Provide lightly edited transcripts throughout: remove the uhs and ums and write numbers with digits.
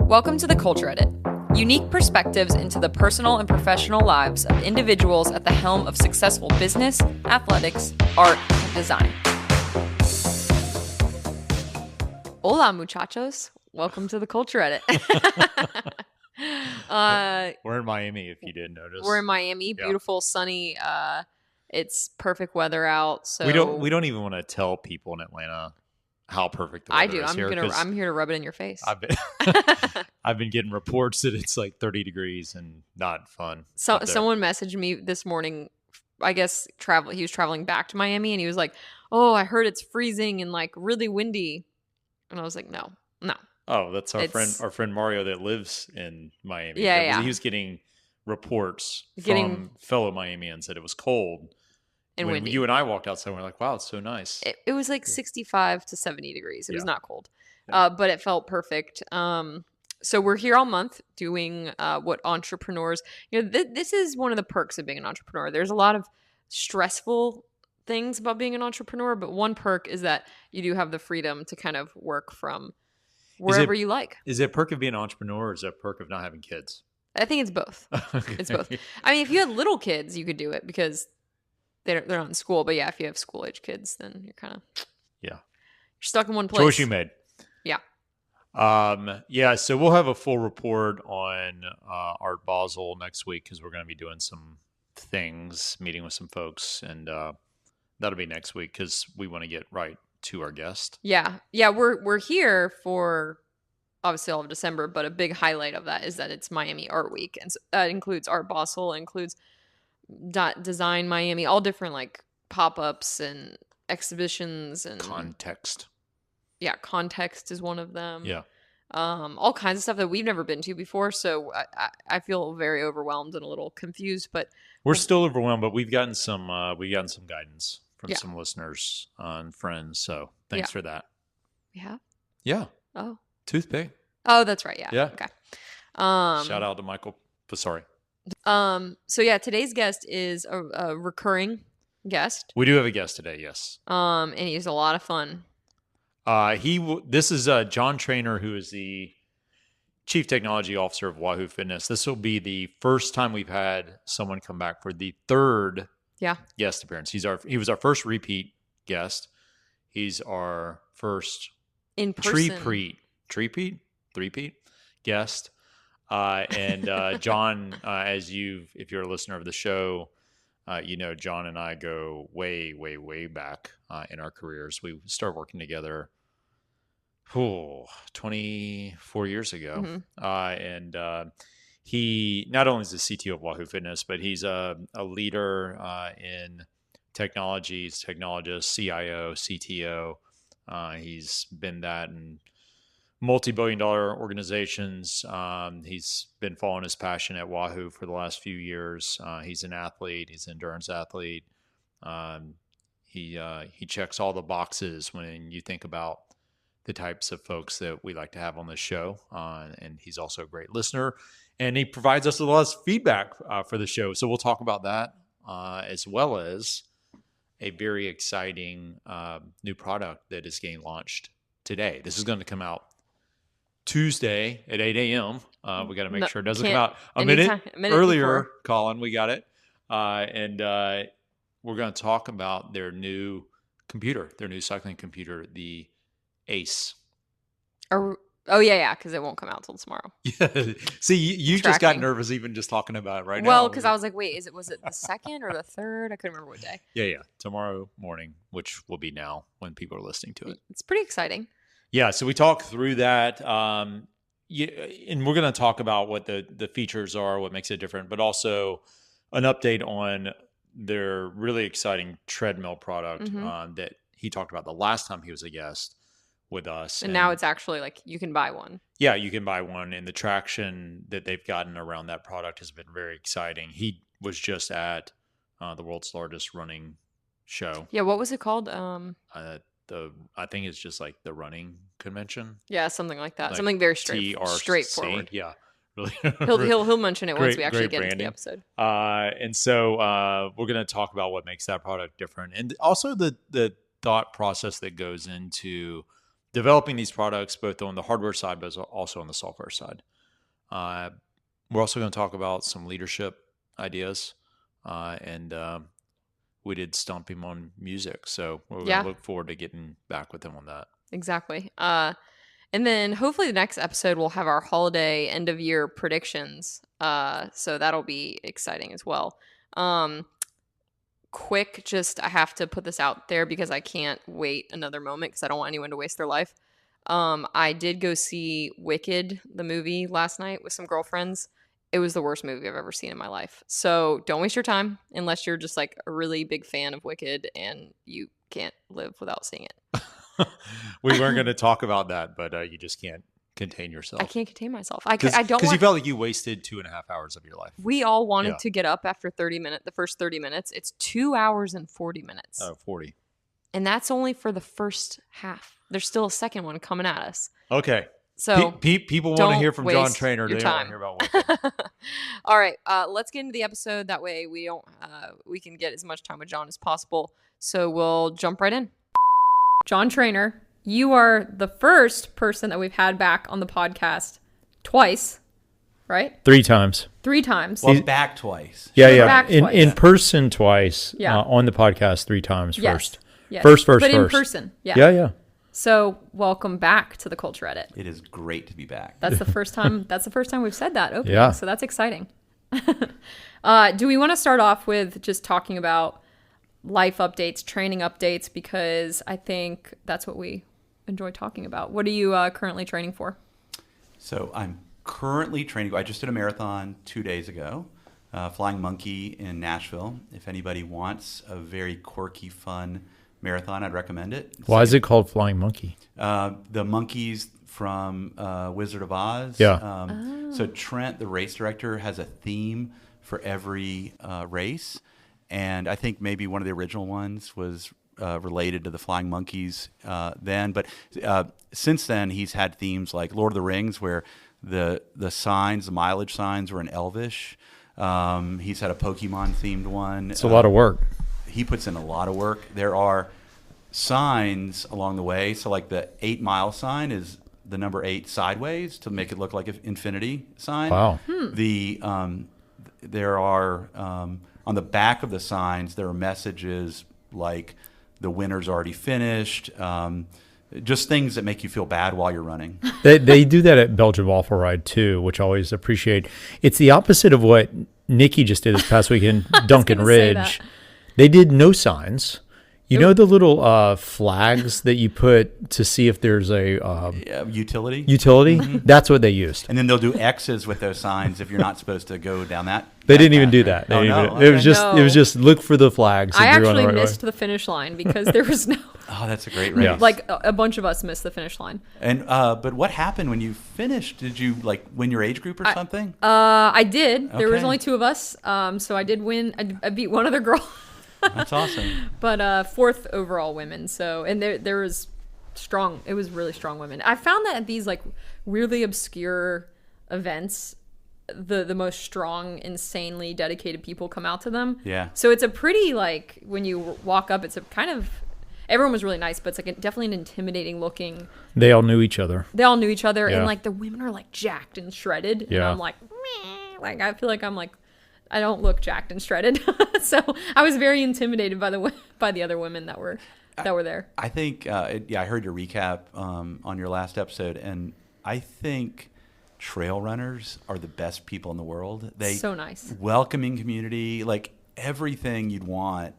Welcome to the Culture Edit. Unique perspectives into the personal and professional lives of individuals at the helm of successful business, athletics, art, and design. Hola, muchachos. Welcome to the Culture Edit. We're in Miami, if you didn't notice. We're in Miami. Beautiful, sunny. It's perfect weather out. So we don't even want to tell people in Atlanta how perfect the weather is here. I'm here to rub it in your face. I've been getting reports that it's like 30 degrees and not fun. So someone messaged me this morning. I guess he was traveling back to Miami, and he was like, "Oh, I heard it's freezing and like really windy." And I was like, "No." Oh, that's our friend Mario that lives in Miami. Yeah. He was getting reports from fellow Miamians that it was cold. And when windy. You and I walked outside, we're like, wow, it's so nice. It was like 65 to 70 degrees. It was not cold, Yeah. but it felt perfect. So we're here all month doing what entrepreneurs, this is one of the perks of being an entrepreneur. There's a lot of stressful things about being an entrepreneur, but one perk is that you do have the freedom to kind of work from wherever you like. Is it a perk of being an entrepreneur, or is it a perk of not having kids? I think it's both. Okay. It's both. I mean, if you had little kids, you could do it because they're not in school. But yeah, if you have school age kids, then you're kind of you're stuck in one place. Choice you made. Yeah. So we'll have a full report on Art Basel next week because we're going to be doing some things, meeting with some folks, and that'll be next week because we want to get right to our guest. Yeah. We're here for obviously all of December, but a big highlight of that is that it's Miami Art Week, and so that includes Art Basel, includes Design Miami, all different like pop-ups and exhibitions and Context. Yeah, Context is one of them. Yeah. All kinds of stuff that we've never been to before, so I feel very overwhelmed and a little confused, but we're still overwhelmed, but we've gotten some guidance from some listeners and friends, so thanks for that. We have? Yeah. Oh. Toothpick. Oh, that's right. Yeah. Yeah. Okay. Shout out to Michael. Sorry. So yeah, today's guest is a recurring guest. We do have a guest today, yes. And he's a lot of fun. This is John Trainor, who is the Chief Technology Officer of Wahoo Fitness. This will be the first time we've had someone come back for the third guest appearance. He was our first repeat guest. He's our first in person three-peat guest. And John, if you're a listener of the show, John and I go way, way, way back in our careers. We started working together 24 years ago. Mm-hmm. And he not only is the CTO of Wahoo Fitness, but he's a leader in technologies, technologist, CIO, CTO. He's been that in multi-billion-dollar organizations. He's been following his passion at Wahoo for the last few years. He's an athlete. He's an endurance athlete. He checks all the boxes when you think about the types of folks that we like to have on this show. And he's also a great listener. And he provides us with a lot of feedback for the show. So we'll talk about that as well as a very exciting new product that is getting launched today. This is going to come out Tuesday at 8 a.m. We got to make sure it doesn't come out a minute earlier, before. Colin, we got it. And we're going to talk about their new cycling computer, the ACE. Oh, yeah, because it won't come out till tomorrow. Yeah. See, you just got nervous even just talking about it right now. Well, because I was like, wait, was it the second or the third? I couldn't remember what day. Yeah. Tomorrow morning, which will be now when people are listening to it. It's pretty exciting. Yeah, so we talk through that, and we're going to talk about what the features are, what makes it different, but also an update on their really exciting treadmill product that he talked about the last time he was a guest with us. And now it's actually like you can buy one. Yeah, you can buy one, and the traction that they've gotten around that product has been very exciting. He was just at the world's largest running show. Yeah, what was it called? I think it's just like the running convention. Yeah, something like that. Like something very straightforward. Yeah, really. He'll mention it once we actually get into the episode. And so we're going to talk about what makes that product different, and also the thought process that goes into developing these products both on the hardware side, but also on the software side. We're also going to talk about some leadership ideas, and we did stump him on music. So we're going to look forward to getting back with him on that. Exactly. And then hopefully the next episode we'll have our holiday end of year predictions. So that'll be exciting as well. Quick, just I have to put this out there because I can't wait another moment because I don't want anyone to waste their life. I did go see Wicked, the movie, last night with some girlfriends. It was the worst movie I've ever seen in my life. So don't waste your time unless you're just like a really big fan of Wicked and you can't live without seeing it. We weren't going to talk about that, but you just can't contain yourself. I can't contain myself. I don't because you felt like you wasted 2.5 hours of your life. We all wanted to get up after 30 minutes. The first 30 minutes. It's 2 hours and 40 minutes. Oh, 40. And that's only for the first half. There's still a second one coming at us. Okay. So people want to hear from John Trainor. They don't want to hear about Wicked. All right. Let's get into the episode. That way we can get as much time with John as possible. So we'll jump right in. John Trainor, you are the first person that we've had back on the podcast twice, right? 3 times. 3 times. Well, back twice. Yeah. Back twice. In person twice. Yeah. On the podcast 3 times Yes. first. Yes. First. But in person. Yeah. Yeah. So welcome back to the Culture Edit. It is great to be back. That's the first time. That's the first time we've said that opening. Yeah. So that's exciting. Do we want to start off with just talking about life updates, training updates, because I think that's what we enjoy talking about. What are you currently training for? So I'm currently training. I just did a marathon 2 days ago, Flying Monkey in Nashville. If anybody wants a very quirky, fun marathon, I'd recommend it. Why is it called Flying Monkey? The monkeys from Wizard of Oz. Yeah. So Trent, the race director, has a theme for every race. And I think maybe one of the original ones was related to the flying monkeys then. But since then, he's had themes like Lord of the Rings, where the signs, the mileage signs were in Elvish. He's had a Pokemon-themed one. It's a lot of work. He puts in a lot of work. There are signs along the way. So like the 8 mile sign is the number 8 sideways to make it look like an infinity sign. Wow. There are... on the back of the signs, there are messages like the winner's already finished, just things that make you feel bad while you're running. They do that at Belgian Waffle Ride too, which I always appreciate. It's the opposite of what Nikki just did this past weekend, Duncan Ridge. They did no signs. You know the little flags that you put to see if there's a utility? Utility? Mm-hmm. That's what they used. And then they'll do X's with those signs if you're not supposed to go down that. They didn't even do that. It was just look for the flags. I actually missed the finish line because there was no. Oh, that's a great race. Yeah. Like a bunch of us missed the finish line. And but what happened when you finished? Did you like win your age group or something? I did. Okay. There was only 2 of us, so I did win. I beat one other girl. That's awesome. But 4th overall women. So and there was strong. It was really strong women. I found that at these like weirdly obscure events, the most strong, insanely dedicated people come out to them. Yeah. So it's a pretty like when you walk up, it's a kind of everyone was really nice, but it's like definitely an intimidating looking. They all knew each other. Yeah. And like the women are like jacked and shredded. Yeah. And I'm like, meh. Like I feel like I'm like. I don't look jacked and shredded, so I was very intimidated by the other women that were there. I think, I heard your recap on your last episode, and I think trail runners are the best people in the world. So nice, welcoming community, like everything you'd want.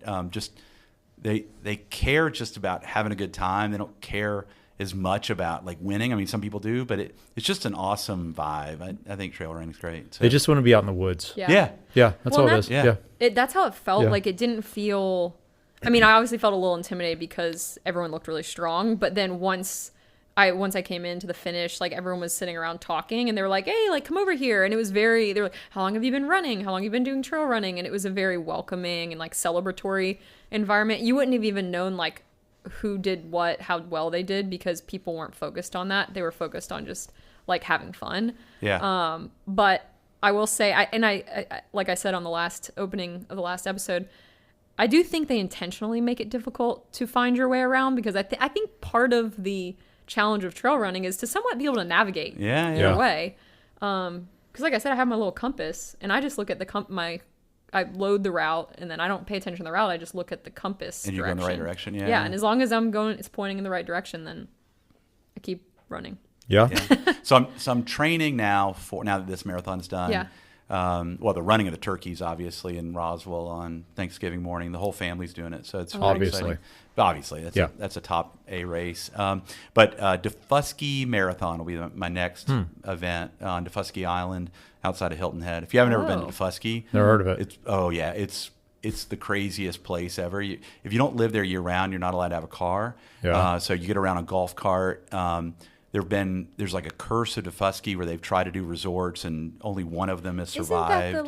They care just about having a good time. They don't care as much about like winning. I mean, some people do, but it's just an awesome vibe. I think trail running is great. So. They just want to be out in the woods. Yeah. That's all it is. Yeah. That's how it felt. Like it didn't feel. I mean, I obviously felt a little intimidated because everyone looked really strong. But then once I came into the finish, like everyone was sitting around talking, and they were like, "Hey, like come over here." And it was they were like, "How long have you been running? How long have you been doing trail running?" And it was a very welcoming and like celebratory environment. You wouldn't have even known like who did what, how well they did, because people weren't focused on that. They were focused on just like having fun. Yeah. But I will say, I like I said on the last opening of the last episode, I do think they intentionally make it difficult to find your way around, because I think part of the challenge of trail running is to somewhat be able to navigate Yeah. your way. Because like I said, I have my little compass, and I just look at the I load the route, and then I don't pay attention to the route. I just look at the compass And you go in the right direction. Yeah. Yeah, and as long as it's pointing in the right direction, then I keep running. Yeah. So I'm training now that this marathon's done. Yeah. Well, the running of the turkeys, obviously, in Roswell on Thanksgiving morning. The whole family's doing it, so it's really Obviously. exciting. But obviously, that's a top A race. But Defusky Marathon will be my next event on Defusky Island outside of Hilton Head. If you haven't ever been to Defusky, Never heard of it. It's the craziest place ever. If you don't live there year round, you're not allowed to have a car. Yeah. So you get around a golf cart. There's like a curse of Defusky where they've tried to do resorts and only one of them has survived. Isn't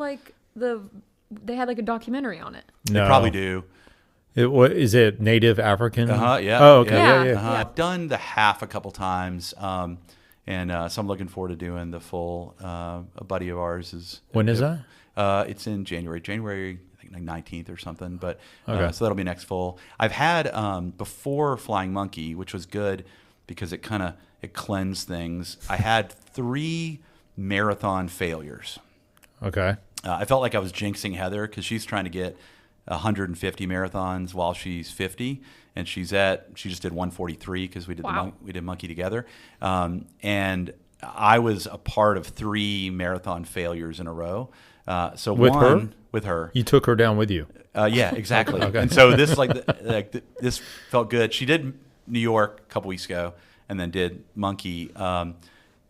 that they had like a documentary on it? They probably do. Is it Native African? Yeah. Oh, okay. Yeah. Yeah. I've done the half a couple times, and so I'm looking forward to doing the full. A buddy of ours is. When is that? It's in January, I think like 19th or something. But Okay. so that'll be next full. I've had before Flying Monkey, which was good because it cleansed things. I had 3 marathon failures. Okay. I felt like I was jinxing Heather because she's trying to get 150 marathons while she's 50, and she just did 143 because we did Monkey together, and I was a part of 3 marathon failures in a row. So with her, You took her down with you. yeah, exactly. Okay. And so this this felt good. She did New York a couple weeks ago, and then did Monkey.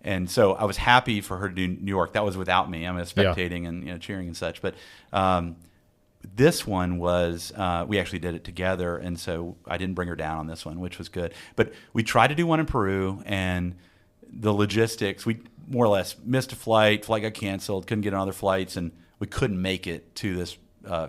And so I was happy for her to do New York. That was without me. I'm spectating and cheering and such. But this one was we actually did it together, and so I didn't bring her down on this one, which was good. But we tried to do one in Peru, and the logistics, we more or less missed a flight. Flight got canceled. Couldn't get on other flights, and we couldn't make it to this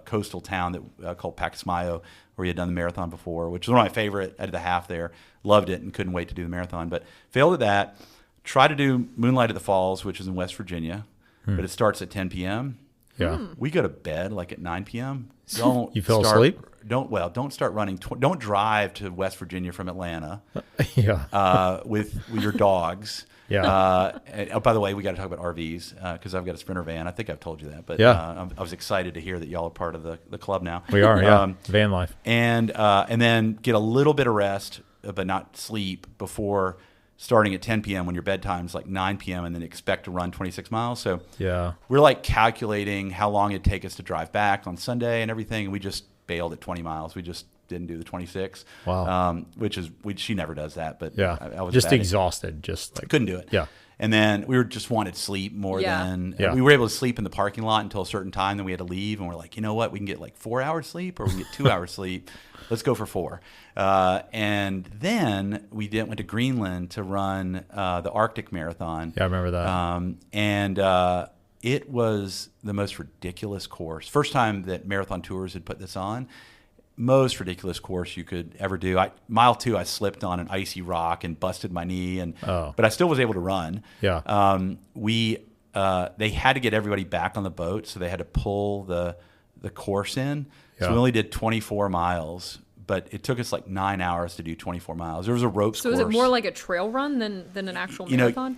coastal town that called Pacasmayo, where we had done the marathon before, which was one of my favorite. I did the half there, loved it, and couldn't wait to do the marathon. But failed at that. Tried to do Moonlight at the Falls, which is in West Virginia, but it starts at 10 p.m. Yeah. We go to bed like at 9 p.m. You fell asleep? Don't start running. Don't drive to West Virginia from Atlanta Yeah. with your dogs. Yeah. By the way, we got to talk about RVs because I've got a Sprinter van. I think I've told you that, but Yeah. I was excited to hear that y'all are part of the club now. We are. Yeah. Van life. And then get a little bit of rest, but not sleep before starting at 10 p.m. when your bedtime's like 9 p.m. and then expect to run 26 miles. So Yeah. we're like calculating how long it'd take us to drive back on Sunday and everything. And we just bailed at 20 miles. We just didn't do the 26. Wow. She never does that, but Yeah. I was just batting. exhausted. Just like Couldn't do it. Yeah. And then we just wanted sleep more than Yeah. we were able to sleep in the parking lot until a certain time. Then we had to leave, and we're like, you know what? We can get like 4 hours sleep, or we can get 2 hours sleep. Let's go for 4. And then we went to Greenland to run the Arctic Marathon. Yeah, I remember that. And it was the most ridiculous course. First time that Marathon Tours had put this on. Most ridiculous course you could ever do. Mile 2, I slipped on an icy rock and busted my knee, but I still was able to run. Yeah. They had to get everybody back on the boat, so they had to pull the course in. So Yeah. we only did 24 miles, but it took us like 9 hours to do 24 miles. There was a ropes So course. is it more like a trail run than an actual marathon?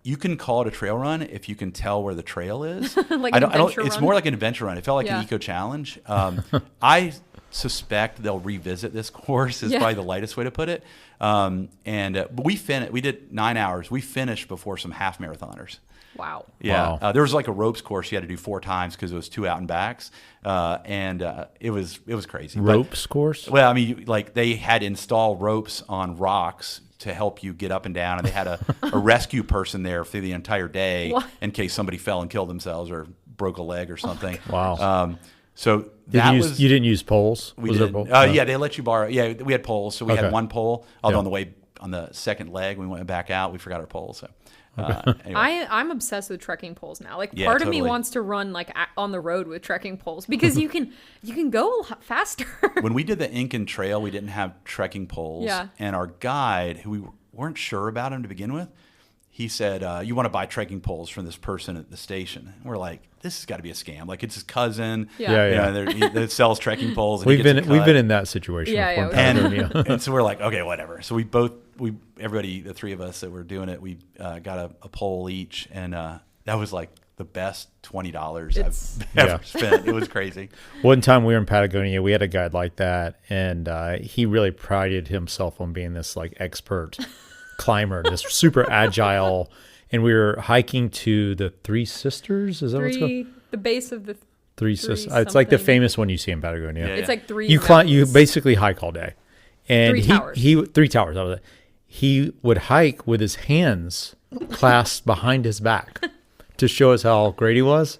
You can call it a trail run if you can tell where the trail is. Like an adventure It's run? more like an adventure run. It felt like an eco challenge. I suspect they'll revisit this course. Is probably the lightest way to put it. But we did 9 hours. We finished before some half marathoners. Wow. Yeah, Wow. there was like a ropes course you had to do 4 times because it was 2 out and backs, it was crazy. Ropes course? Well, I mean, like they had install ropes on rocks to help you get up and down, and they had a rescue person there through the entire day What? in case somebody fell and killed themselves or broke a leg or something. Wow. So You didn't use poles? we Was there did. pole? Yeah, they let you borrow. Yeah, we had poles, so we Okay. had one pole. Although Yeah. on the way on the second leg, we went back out. We forgot our pole. So anyway. I'm obsessed with trekking poles now. Like Yeah, part of me totally. wants to run like on the road with trekking poles because you can go a lot faster. When we did the Incan Trail, we didn't have trekking poles. Yeah. And our guide, who we weren't sure about him to begin with, he said, you want to buy trekking poles from this person at the station. And we're like, this has got to be a scam. Like, it's his cousin. That sells trekking poles. And we've been in that situation. Yeah, before. And so we're like, okay, whatever. So everybody, the three of us that were doing it, we got a pole each, and that was like the best $20 I've ever spent. It was crazy. One time we were in Patagonia, we had a guide like that, and he really prided himself on being this like expert climber, this super agile. And we were hiking to the Three Sisters. Is that what it's called? The base of the Three Sisters. It's like the famous one you see in Patagonia. It's like three. You climb. You basically hike all day. And Three towers. Three towers. That was it. He would hike with his hands clasped behind his back to show us how great he was.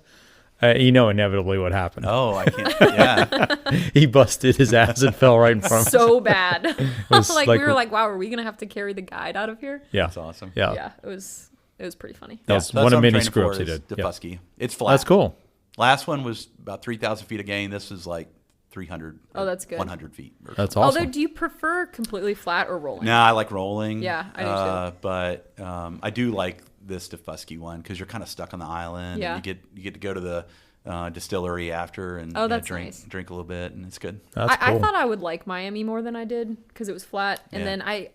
Inevitably what happened. Oh, I can't. Yeah. He busted his ass and fell right in front of us. So bad. Like we were like, wow, are we going to have to carry the guide out of here? Yeah. That's awesome. Yeah. Yeah, it was pretty funny. That was one of many screw-ups he did. Defusky. It's flat. That's cool. Last one was about 3,000 feet of gain. This is like 300. Oh, that's good. 100 feet. That's awesome. Although, do you prefer completely flat or rolling? No, I like rolling. Yeah, I do too. But I do like this Defusky one because you're kind of stuck on the island. Yeah. And you get to go to the distillery after and that's drink nice. drink a little bit, and it's good. That's cool. I thought I would like Miami more than I did because it was flat. And then I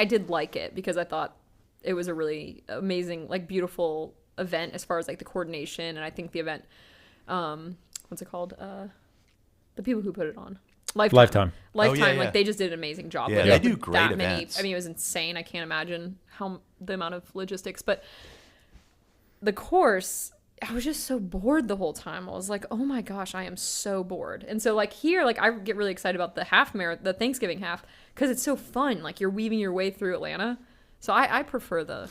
did like it because I thought it was a really amazing, like beautiful event as far as like the coordination. And I think the event, what's it called? The people who put it on. Lifetime. Oh, yeah. Like they just did an amazing job. Yeah, with they it, do with great that events. Many, it was insane. I can't imagine the amount of logistics, but the course, I was just so bored the whole time. I was like, oh my gosh, I am so bored. And so like here, like I get really excited about the Thanksgiving half because it's so fun. Like you're weaving your way through Atlanta. So I prefer the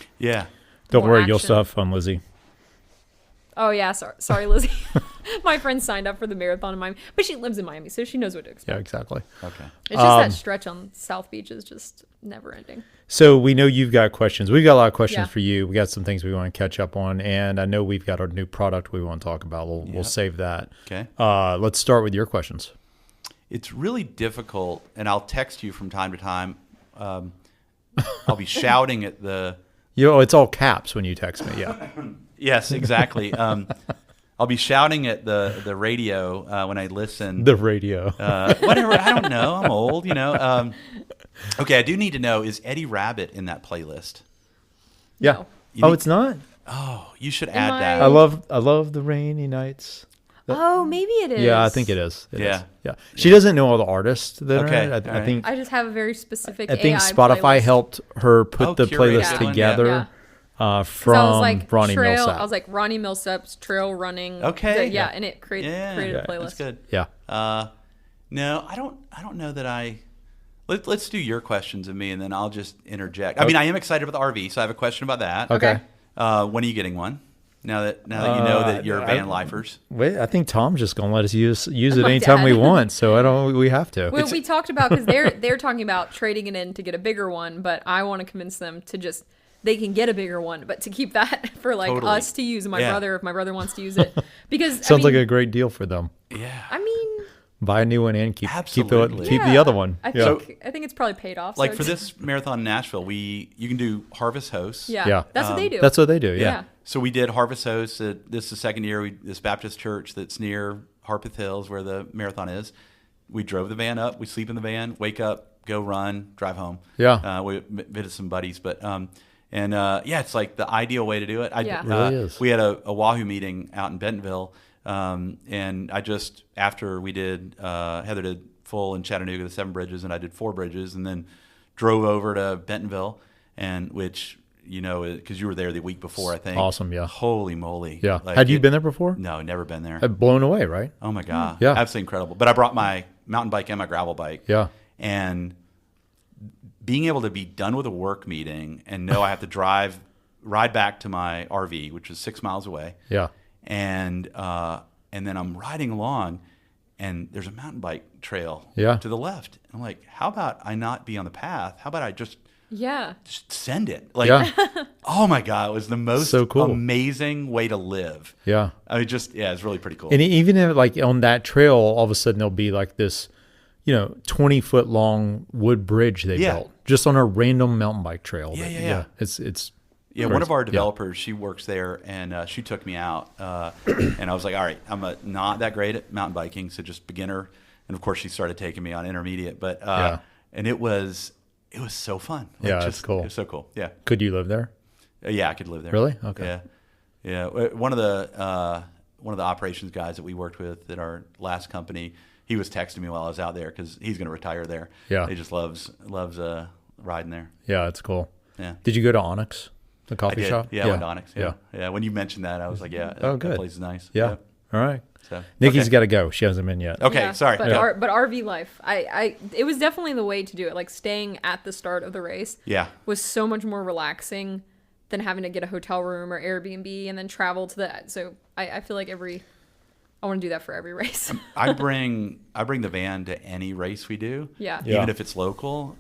Don't more worry, you'll action. still have fun, Lizzie. Oh yeah, sorry Lizzie. My friend signed up for the marathon in Miami, but she lives in Miami, so she knows what to expect. Yeah, exactly. Okay. It's just that stretch on South Beach is just never ending. So we know you've got questions. We've got a lot of questions Yeah. for you. We got some things we want to catch up on, and I know we've got our new product we want to talk about. We'll save that. Okay. Let's start with your questions. It's really difficult, and I'll text you from time to time. I'll be shouting at the. It's all caps when you text me. Yeah. Yes, exactly. I'll be shouting at the radio when I listen. The radio. Whatever. I don't know. I'm old, Okay, I do need to know, is Eddie Rabbit in that playlist? Yeah. No. It's not? Oh, you should add I- that. I love the rainy nights. Oh, maybe it is. Yeah, I think it is. It Yeah. is. Yeah. She doesn't know all the artists that Okay, are in it. all I right. think I just have a very specific. I think AI Spotify playlist. helped her put the curate playlist that one, together. Yeah. 'Cause From I was like Ronnie trail. Millsap. I was like Ronnie Millsap's trail running. Okay. Yeah, and it created a playlist. That's good. Yeah. No, I don't know that I. Let's do your questions of me, and then I'll just interject. I mean, I am excited about the RV, so I have a question about that. Okay. When are you getting one? Now that you know that you're van lifers. Wait, I think Tom's just gonna let us use it My anytime dad. we want. So we have to. Well, we talked about because they're talking about trading it in to get a bigger one, but I want to convince them to just they can get a bigger one, but to keep that for like Totally. us to use. My Yeah. brother, if my brother wants to use it, because Sounds like a great deal for them. Yeah. I mean, Buy a new one and keep Absolutely. the yeah, other one. I Yeah. think it's probably paid off. Like so for it's- this marathon in Nashville, you can do Harvest Hosts. yeah, Yeah. that's what they do. That's what they do. Yeah. Yeah. So we did Harvest Hosts. This is the second year. This Baptist church that's near Harpeth Hills, where the marathon is. We drove the van up. We sleep in the van, wake up, go run, drive home. Yeah. We visited some buddies, but it's like the ideal way to do it. Yeah. It really is. We had a Wahoo meeting out in Bentonville, and I just after we did Heather did full in Chattanooga, the 7 bridges, and I did 4 bridges, and then drove over to Bentonville, and which. Because you were there the week before, I think. Awesome, yeah. Holy moly. Yeah. Like, Had you been there before? No, never been there. Blown away, right? Oh, my God. Yeah. Absolutely incredible. But I brought my mountain bike and my gravel bike. Yeah. And being able to be done with a work meeting and know I have to ride back to my RV, which is 6 miles away. Yeah. And then I'm riding along, and there's a mountain bike trail Yeah. to the left. I'm like, how about I not be on the path? How about I just send it? Like, Yeah. oh my God, it was the most So cool. amazing way to live. Yeah. I mean, it's really pretty cool. And even if, like on that trail, all of a sudden there'll be like this, 20-foot long wood bridge they Yeah. built just on a random mountain bike trail. Yeah. It's Yeah, one of our developers, she works there, and she took me out, and I was like, all right, I'm not that great at mountain biking, so just beginner. And of course, she started taking me on intermediate, but and it was so fun. Like, yeah, it's cool. It was so cool. Yeah. Could you live there? Yeah, I could live there. Really? Okay. Yeah. One of the operations guys that we worked with at our last company, he was texting me while I was out there because he's going to retire there. Yeah. He just loves riding there. Yeah, it's cool. Yeah. Did you go to Onyx, the coffee shop? Yeah, I went to Onyx. Yeah. When you mentioned that, I was like, yeah, good. that place is nice. Yeah. All right. So, Nikki's got to go. She hasn't been yet. Okay, sorry. But, but RV life, it was definitely the way to do it. Like staying at the start of the race was so much more relaxing than having to get a hotel room or Airbnb and then travel to the. So I feel like I want to do that for every race. I bring the van to any race we do. Yeah. Even if it's local.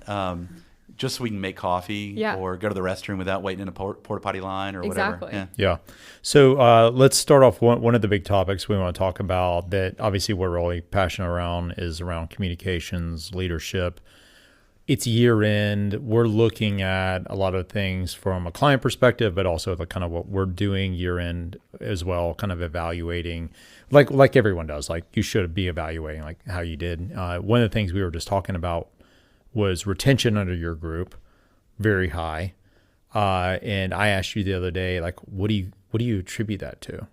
Just so we can make coffee or go to the restroom without waiting in a porta potty line or whatever. Yeah. So let's start off. One of the big topics we want to talk about that obviously we're really passionate around is around communications, leadership. It's year end. We're looking at a lot of things from a client perspective, but also the kind of what we're doing year end as well, kind of evaluating like everyone does. Like you should be evaluating like how you did. One of the things we were just talking about was retention under your group, very high. And I asked you the other day, like, what do you attribute that to?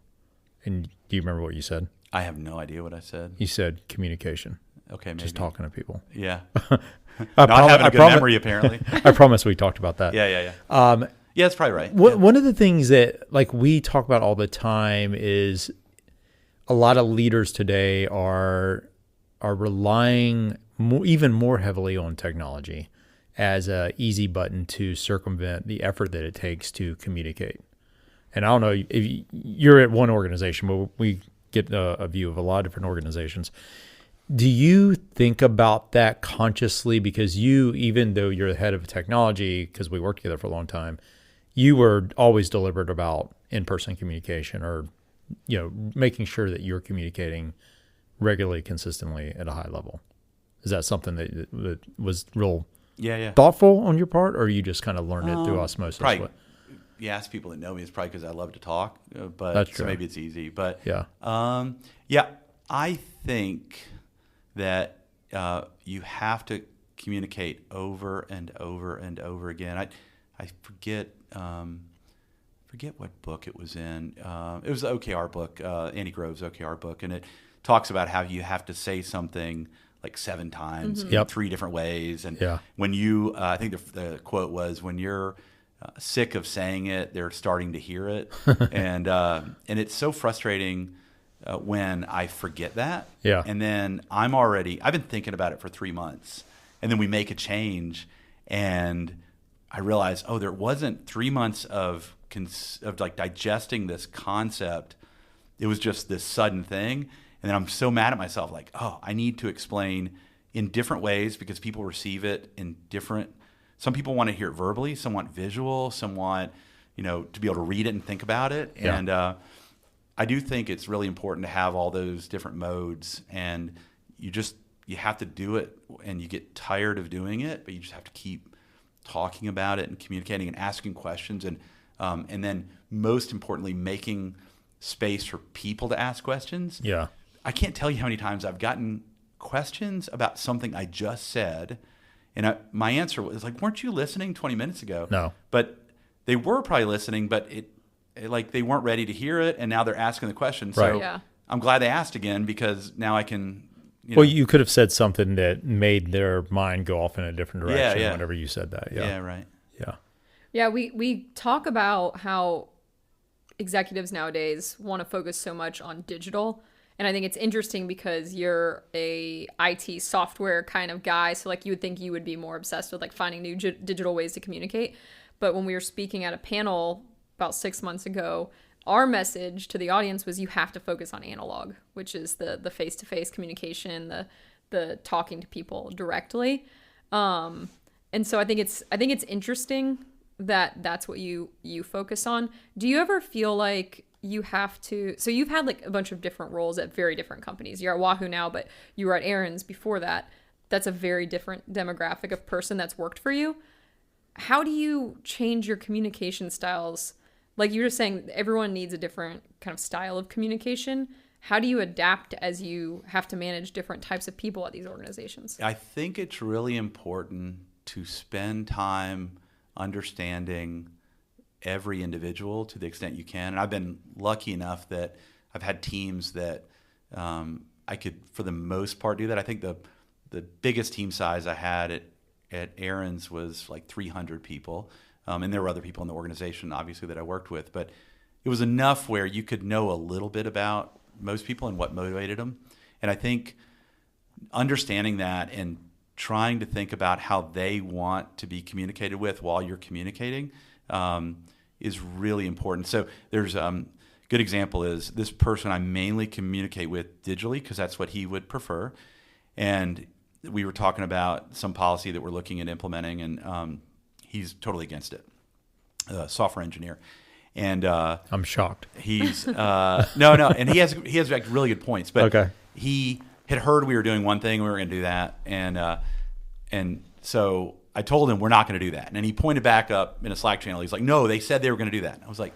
And do you remember what you said? I have no idea what I said. You said communication. Okay, maybe. Just talking to people. Yeah. Not having a good memory, apparently. I promise we talked about that. Yeah. Yeah, that's probably right. One of the things that like we talk about all the time is a lot of leaders today are relying even more heavily on technology as a easy button to circumvent the effort that it takes to communicate. And I don't know if you're at one organization, but we get a view of a lot of different organizations. Do you think about that consciously? Because you, even though you're the head of technology, because we worked together for a long time, you were always deliberate about in-person communication or, making sure that you're communicating regularly, consistently at a high level. Is that something that was real thoughtful on your part, or you just kind of learned it through osmosis? Probably, you ask people that know me, it's probably because I love to talk, but that's true. So maybe it's easy. But I think that you have to communicate over and over and over again. I forget what book it was in. It was the OKR book, Andy Grove's OKR book, and it talks about how you have to say something like 7 times in 3 different ways. And when you, I think the quote was, when you're sick of saying it, they're starting to hear it. And it's so frustrating when I forget that. Yeah. And then I've been thinking about it for 3 months. And then we make a change and I realize, there wasn't 3 months of like digesting this concept. It was just this sudden thing. And then I'm so mad at myself, like, I need to explain in different ways because people receive it in different. Some people want to hear it verbally, some want visual, some want, to be able to read it and think about it. Yeah. And I do think it's really important to have all those different modes. And you have to do it, and you get tired of doing it, but you just have to keep talking about it and communicating and asking questions, and then most importantly, making space for people to ask questions. Yeah. I can't tell you how many times I've gotten questions about something I just said, and my answer was like, "Weren't you listening 20 minutes ago?" No. But they were probably listening, but it like they weren't ready to hear it, and now they're asking the question. So I'm glad they asked again because now I can. Well, you could have said something that made their mind go off in a different direction whenever you said that. Yeah. Right. Yeah. Yeah, we talk about how executives nowadays want to focus so much on digital. And I think it's interesting because you're a IT software kind of guy. So like you would think you would be more obsessed with like finding new digital ways to communicate. But when we were speaking at a panel about 6 months ago, our message to the audience was you have to focus on analog, which is the face-to-face communication, the talking to people directly. And so I think it's interesting that that's what you focus on. Do you ever feel like you have to, so you've had like a bunch of different roles at very different companies. You're at Wahoo now, but you were at Aaron's before that. That's a very different demographic of person that's worked for you. how do you change your communication styles? Like you were saying, everyone needs a different kind of style of communication. How do you adapt as you have to manage different types of people at these organizations? I think it's really important to spend time understanding every individual to the extent you can. And I've been lucky enough that I've had teams that I could, for the most part, do that. I think the biggest team size I had at Aaron's was like 300 people. And there were other people in the organization, obviously, that I worked with. But it was enough where you could know a little bit about most people and what motivated them. And I think understanding that and trying to think about how they want to be communicated with while you're communicating is really important. So there's good example is this person I mainly communicate with digitally because that's what he would prefer. And we were talking about some policy that we're looking at implementing, and he's totally against it. Software engineer. And I'm shocked. He's no, and he has like really good points. But okay. He had heard we were doing one thing, we were going to do that, and so I told him we're not going to do that. And he pointed back up in a Slack channel. He's like, "No, they said they were going to do that." I was like,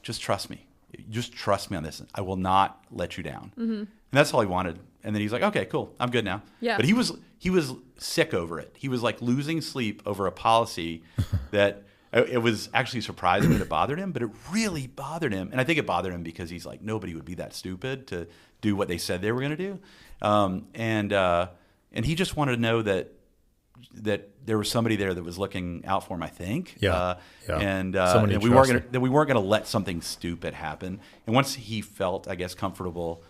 "Just trust me. Just trust me on this. I will not let you down." Mm-hmm. And that's all he wanted. And then he's like, "Okay, cool. I'm good now." Yeah. But he was sick over it. He was like losing sleep over a policy that. It was actually surprising that it bothered him, but it really bothered him. And I think it bothered him because he's like, nobody would be that stupid to do what they said they were going to do. And he just wanted to know that there was somebody there that was looking out for him, I think. Yeah. And we weren't going to let something stupid happen. And once he felt, I guess, comfortable,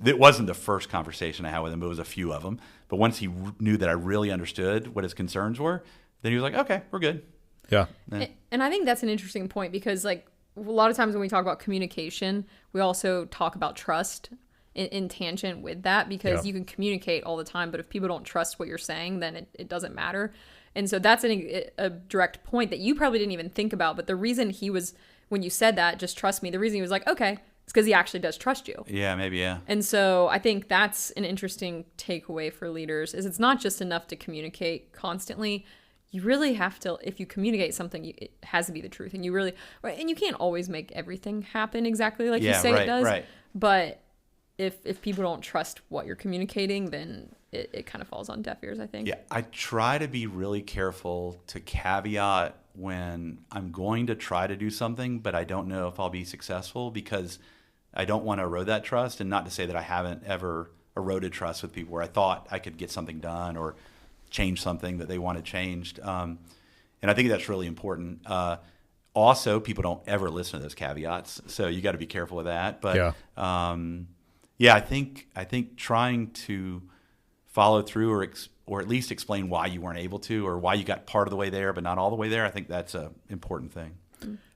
it wasn't the first conversation I had with him, but it was a few of them. But once he knew that I really understood what his concerns were, then he was like, okay, we're good. Yeah. And I think that's an interesting point because like a lot of times when we talk about communication, we also talk about trust in tangent with that because you can communicate all the time, but if people don't trust what you're saying, then it doesn't matter. And so that's a direct point that you probably didn't even think about. But the reason when you said that, just trust me, the reason he was like, okay, it's because he actually does trust you. Yeah, maybe, yeah. And so I think that's an interesting takeaway for leaders is it's not just enough to communicate constantly. You really have to, if you communicate something, it has to be the truth. And you can't always make everything happen exactly like you say it does. Right. But if people don't trust what you're communicating, then it kind of falls on deaf ears, I think. Yeah, I try to be really careful to caveat when I'm going to try to do something, but I don't know if I'll be successful because I don't want to erode that trust. And not to say that I haven't ever eroded trust with people where I thought I could get something done or change something that they wanted changed. And I think that's really important. Also, people don't ever listen to those caveats, so you got to be careful with that. But I think trying to follow through or at least explain why you weren't able to or why you got part of the way there but not all the way there, I think that's an important thing.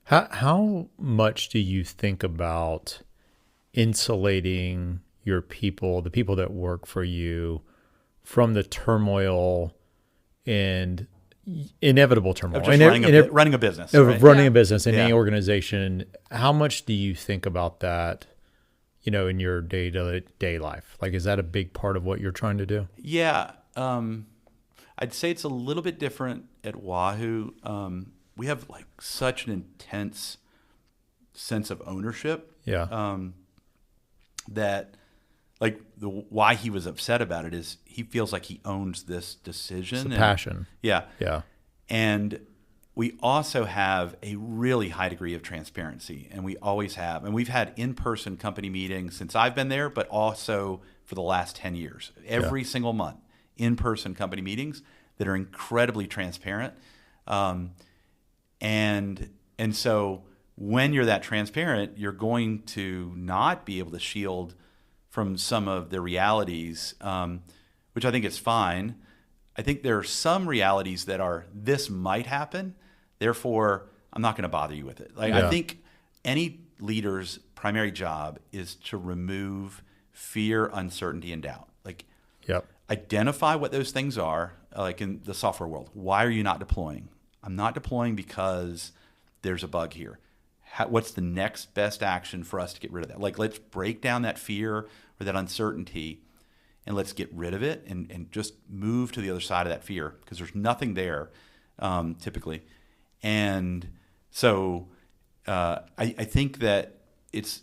How much do you think about insulating your people, the people that work for you, from the turmoil and inevitable turmoil? Just running a business. Running a business in any organization. How much do you think about that, in your day-to-day life? Like, is that a big part of what you're trying to do? Yeah. I'd say it's a little bit different at Wahoo. We have like such an intense sense of ownership. Yeah. That like why he was upset about it is he feels like he owns this decision. It's a passion. Yeah. Yeah. And we also have a really high degree of transparency, and we always have. And we've had in-person company meetings since I've been there, but also for the last 10 years. Every single month, in-person company meetings that are incredibly transparent. And so when you're that transparent, you're going to not be able to shield from some of the realities, which I think is fine. I think there are some realities that are, this might happen, therefore I'm not going to bother you with it. I think any leader's primary job is to remove fear, uncertainty, and doubt. Identify what those things are, like in the software world. Why are you not deploying? I'm not deploying because there's a bug here. What's the next best action for us to get rid of that? Let's break down that fear or that uncertainty and let's get rid of it and just move to the other side of that fear because there's nothing there. typically. And so I think that it's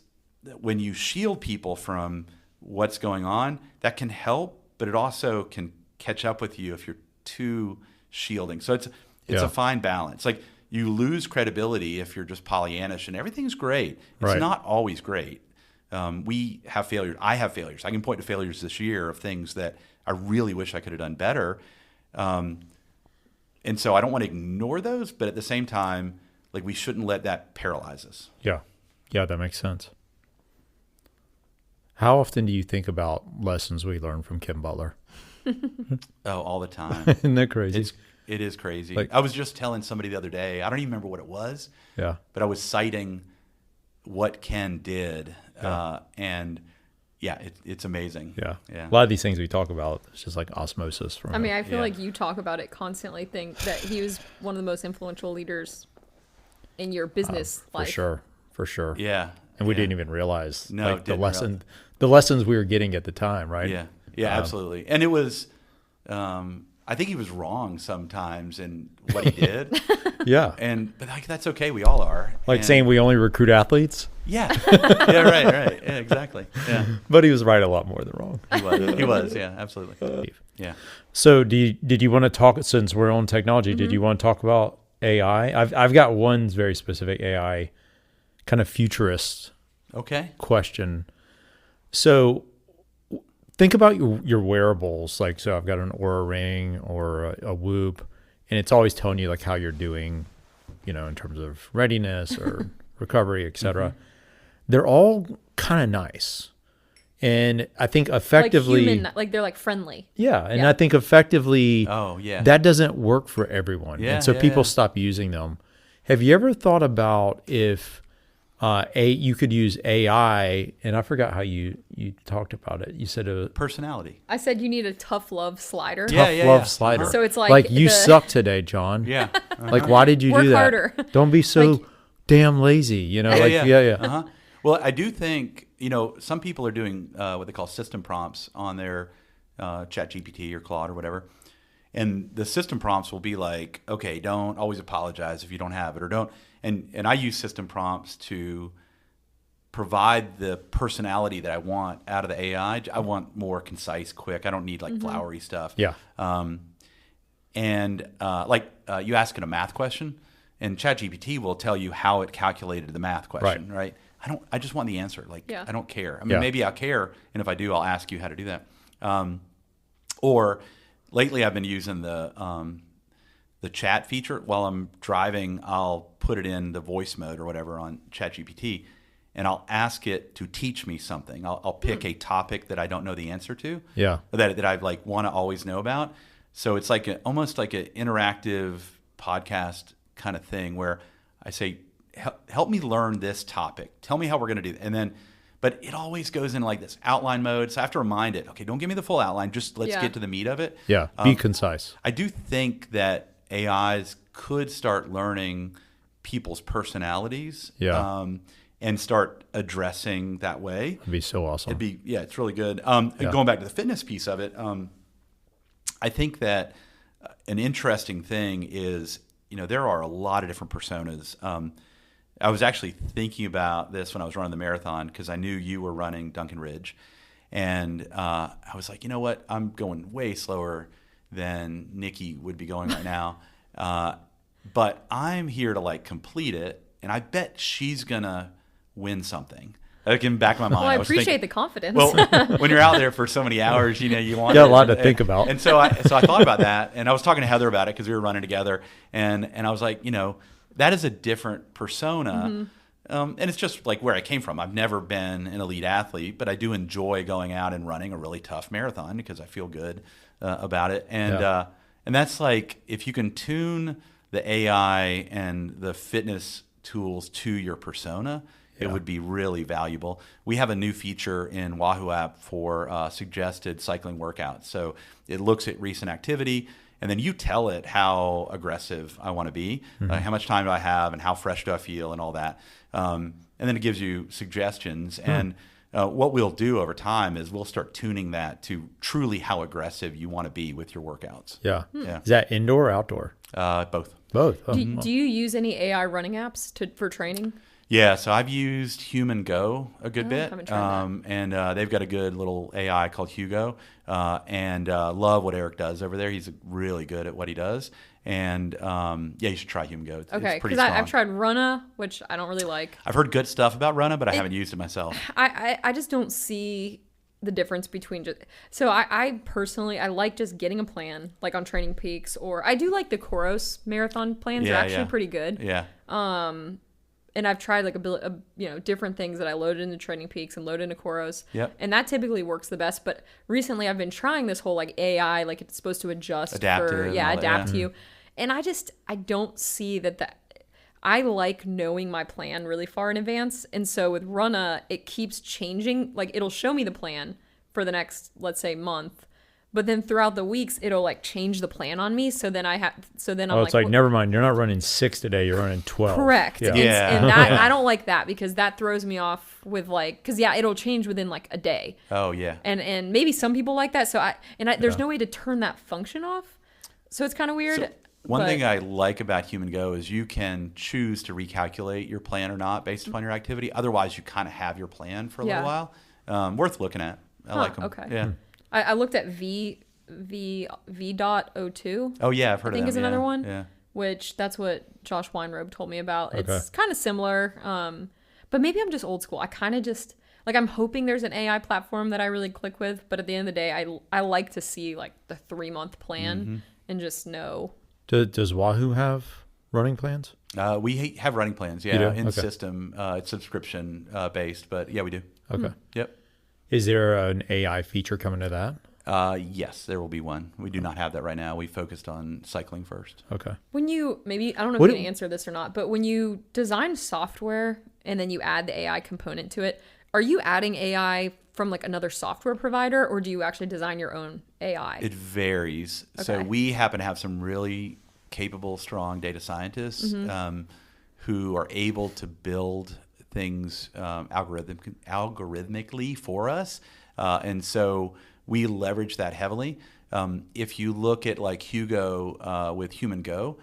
when you shield people from what's going on, that can help, but it also can catch up with you if you're too shielding. So it's a fine balance. Like you lose credibility if you're just Pollyannish and everything's great. It's not always great. We have failures. I have failures. I can point to failures this year of things that I really wish I could have done better. And so I don't want to ignore those, but at the same time, like we shouldn't let that paralyze us. Yeah. Yeah, that makes sense. How often do you think about lessons we learned from Kim Butler? Oh, all the time. Isn't that crazy? It is crazy. Like, I was just telling somebody the other day, I don't even remember what it was, but I was citing what Ken did. And yeah, it's amazing. Yeah. A lot of these things we talk about, it's just like osmosis. From I feel like you talk about it constantly, think that he was one of the most influential leaders in your business life. For sure. Yeah. And we didn't even realize the realize. lessons we were getting at the time, right? Yeah, absolutely. And it was, I think he was wrong sometimes in what he did. But like, that's okay. We all are. Like saying we only recruit athletes. Yeah. Right. Yeah, exactly. Yeah. But he was right a lot more than wrong. He was. Yeah, absolutely. Yeah. So did you want to talk, since we're on technology, did you want to talk about AI? I've got one very specific AI kind of futurist question. So think about your wearables. Like, so I've got an Oura Ring or a Whoop, and it's always telling you like how you're doing, in terms of readiness or recovery, et cetera. They're all kind of nice. And I think effectively, like human, like they're like friendly. I think effectively, that doesn't work for everyone. And so people stop using them. Have you ever thought about if you could use AI, and I forgot how you talked about it. You said a personality. I said you need a tough love slider. Tough love slider. So it's like you suck today, John. Yeah. Like, why did you do that? Work harder. Don't be so damn lazy. Well, I do think, some people are doing what they call system prompts on their ChatGPT or Claude or whatever. And the system prompts will be like, okay, don't always apologize if you don't have it, or don't. And I use system prompts to provide the personality that I want out of the AI. I want more concise, quick. I don't need like flowery stuff. Yeah. You ask it a math question, and ChatGPT will tell you how it calculated the math question, right? I just want the answer. I don't care. Maybe I'll care, and if I do, I'll ask you how to do that. Or lately, I've been using the chat feature. While I'm driving, I'll put it in the voice mode or whatever on ChatGPT, and I'll ask it to teach me something. I'll pick a topic that I don't know the answer to. That I want to always know about. So it's like almost like an interactive podcast kind of thing where I say, help me learn this topic. Tell me how we're going to do that. But it always goes in like this outline mode. So I have to remind it, okay, don't give me the full outline. Just let's get to the meat of it. Yeah, be concise. I do think that AIs could start learning people's personalities and start addressing that way. It'd be so awesome. It's really good. Going back to the fitness piece of it, I think that an interesting thing is, there are a lot of different personas. I was actually thinking about this when I was running the marathon because I knew you were running Duncan Ridge. And I was like, you know what? I'm going way slower than Nikki would be going right now. But I'm here to complete it. And I bet she's going to win something. Like in the back of my mind. Well, I appreciate the confidence. Well, when you're out there for so many hours, you want a lot to think about. And so I thought about that, and I was talking to Heather about it because we were running together, and I was like, that is a different persona, and it's just like where I came from. I've never been an elite athlete, but I do enjoy going out and running a really tough marathon because I feel good about it, and that's like if you can tune the AI and the fitness tools to your persona. It would be really valuable. We have a new feature in Wahoo app for suggested cycling workouts. So it looks at recent activity, and then you tell it how aggressive I want to be, how much time do I have, and how fresh do I feel, and all that. And then it gives you suggestions. And what we'll do over time is we'll start tuning that to truly how aggressive you want to be with your workouts. Yeah. Is that indoor or outdoor? Both. Both. Oh, Do you use any AI running apps for training? Yeah, so I've used Human Go a good bit, haven't tried that. and they've got a good little AI called Hugo, and love what Eric does over there. He's really good at what he does, and yeah, you should try Human Go. It's Okay, pretty because strong. I've tried Runna, which I don't really like. I've heard good stuff about Runna, but I haven't used it myself. I just don't see the difference between just so I personally I like just getting a plan like on Training Peaks, or I do like the Koros marathon plans. They're actually pretty good. Yeah. And I've tried like different things that I loaded into Training Peaks and loaded into Koros. Yep. And that typically works the best. But recently I've been trying this whole like AI, like it's supposed to adjust Adaptive and all that, adapt to you. And I don't see that I like knowing my plan really far in advance. And so with Runna, it keeps changing. Like it'll show me the plan for the next, let's say, month. But then throughout the weeks, it'll like change the plan on me. So then I'm it's like, never mind. You're not running 6 today. You're running 12. correct. Yeah. And that I don't like that, because that throws me off with like, because it'll change within like a day. Oh yeah. And maybe some people like that. So there's no way to turn that function off. So it's kind of weird. So one thing I like about Human Go is you can choose to recalculate your plan or not based upon your activity. Otherwise, you kind of have your plan for a little while. Worth looking at. I like them. Okay. Yeah. I looked at V.02. Oh yeah, I've heard of that. I think is another one. Yeah. Which that's what Josh Weinrobe told me about. Okay. It's kind of similar, but maybe I'm just old school. I kind of just like, I'm hoping there's an AI platform that I really click with, but at the end of the day, I like to see like the 3-month plan and just know. Does Wahoo have running plans? We have running plans. You Yeah, do? in Okay. system. It's subscription based, but yeah, we do. Okay. Yep. Is there an AI feature coming to that? Yes, there will be one. We do not have that right now. We focused on cycling first. Okay. When you, maybe, I don't know What if you can answer this or not, but when you design software and then you add the AI component to it, are you adding AI from like another software provider, or do you actually design your own AI? It varies. So Okay. we happen to have some really capable, strong data scientists who are able to build things algorithmically for us. And so we leverage that heavily. If you look at like Hugo with Human Go,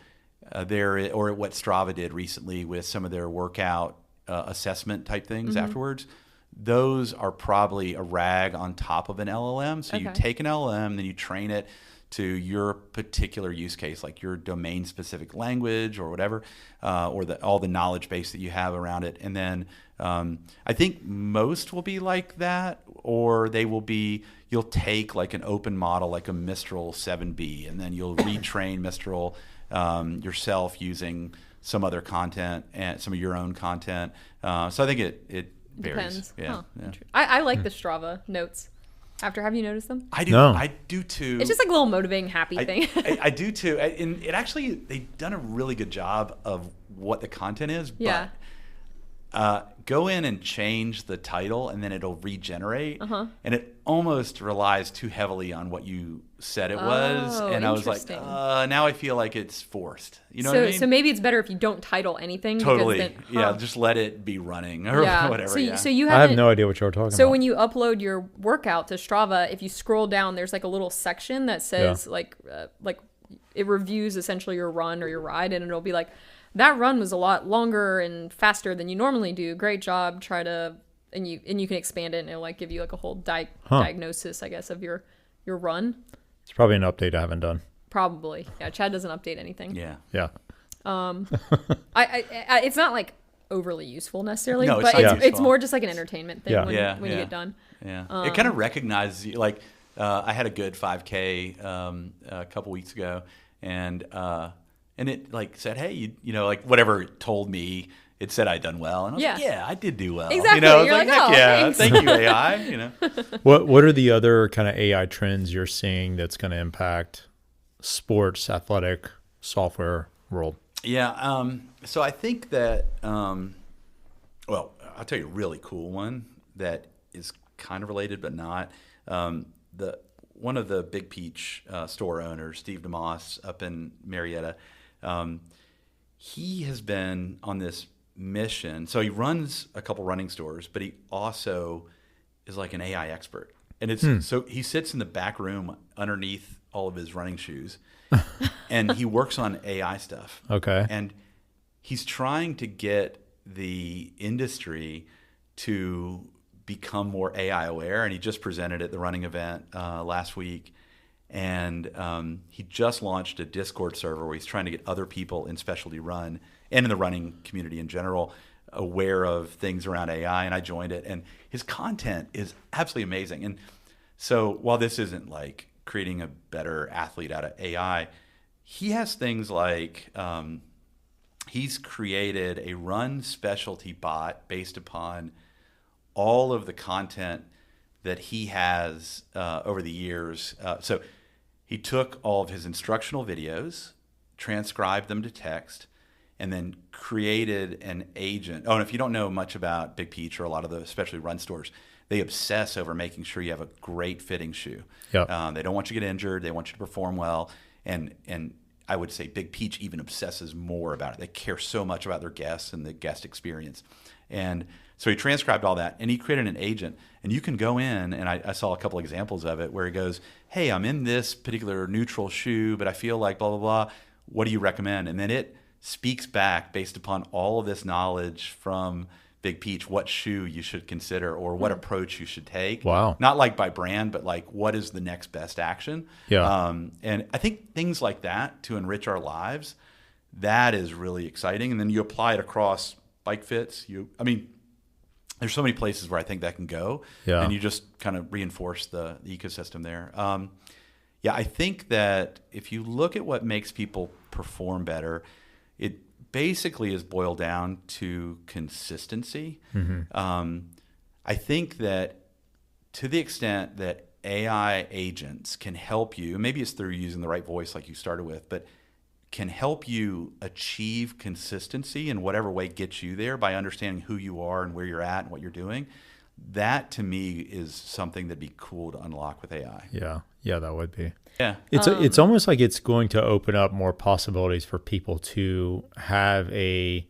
or what Strava did recently with some of their workout assessment type things afterwards, those are probably a rag on top of an LLM. So you take an LLM, then you train it to your particular use case, like your domain-specific language or whatever, or all the knowledge base that you have around it. And then I think most will be like that, or they will be, you'll take like an open model, like a Mistral 7B, and then you'll retrain Mistral yourself using some other content and some of your own content. So I think it varies. Depends. Yeah, Huh. yeah. I like the Strava notes. Have you noticed them? I do. No. I do too. It's just like a little motivating, happy thing. I do too. And it actually, they've done a really good job of what the content is. Yeah. But go in and change the title, and then it'll regenerate. And it almost relies too heavily on what you said it was. Oh, And I was like, interesting. now I feel like it's forced. You know what I mean? So maybe it's better if you don't title anything. Totally. Because then, Yeah, just let it be running or whatever. So, yeah. so you I have haven't. no idea what you're talking So about. when you upload your workout to Strava, if you scroll down, there's like a little section that says like it reviews essentially your run or your ride, and it'll be like, that run was a lot longer and faster than you normally do. Great job. And you can expand it, and it'll like give you like a whole diagnosis, I guess, of your run. It's probably an update I haven't done. Probably. Yeah. Chad doesn't update anything. yeah. Yeah. It's not like overly useful necessarily, No, it's but not it's useful. more just like an entertainment thing Yeah. when you get done. Yeah, it kind of recognizes you. Like I had a good 5K a couple weeks ago, and it like said, hey, you know, like whatever it told me, it said I'd done well, and I was like, yeah, I did do well. Exactly. You know, I was You're like, like, heck oh, yeah, thanks. thank you AI. You know, What are the other kind of AI trends you're seeing that's going to impact sports, athletic, software world? yeah. So I think that, well, I'll tell you a really cool one that is kind of related but not. One of the Big Peach store owners, Steve DeMoss, up in Marietta, he has been on this mission. So he runs a couple running stores, but he also is like an AI expert. And it's so he sits in the back room underneath all of his running shoes, and he works on AI stuff. Okay. And he's trying to get the industry to become more AI aware. And he just presented at the running event last week. And he just launched a Discord server where he's trying to get other people in specialty run and in the running community in general aware of things around AI. And I joined it. And his content is absolutely amazing. And so while this isn't like creating a better athlete out of AI, he has things like he's created a run specialty bot based upon all of the content that he has over the years. So he took all of his instructional videos, transcribed them to text, and then created an agent. Oh, and if you don't know much about Big Peach or a lot of the especially run stores, they obsess over making sure you have a great fitting shoe. Yep. They don't want you to get injured. They want you to perform well. And I would say Big Peach even obsesses more about it. They care so much about their guests and the guest experience. And so he transcribed all that, and he created an agent. And you can go in, and I saw a couple examples of it, where he goes, hey, I'm in this particular neutral shoe, but I feel like blah, blah, blah. What do you recommend? And then it speaks back based upon all of this knowledge from Big Peach, what shoe you should consider or what approach you should take. Wow. Not like by brand, but like what is the next best action. Yeah. And I think things like that to enrich our lives, that is really exciting. And then you apply it across bike fits. There's so many places where I think that can go. Yeah. And you just kind of reinforce the ecosystem there. I think that if you look at what makes people perform better, it basically is boiled down to consistency. I think that to the extent that AI agents can help you, maybe it's through using the right voice like you started with, but can help you achieve consistency in whatever way gets you there by understanding who you are and where you're at and what you're doing, that to me is something that'd be cool to unlock with AI. Yeah, that would be. Yeah. It's almost like it's going to open up more possibilities for people to have a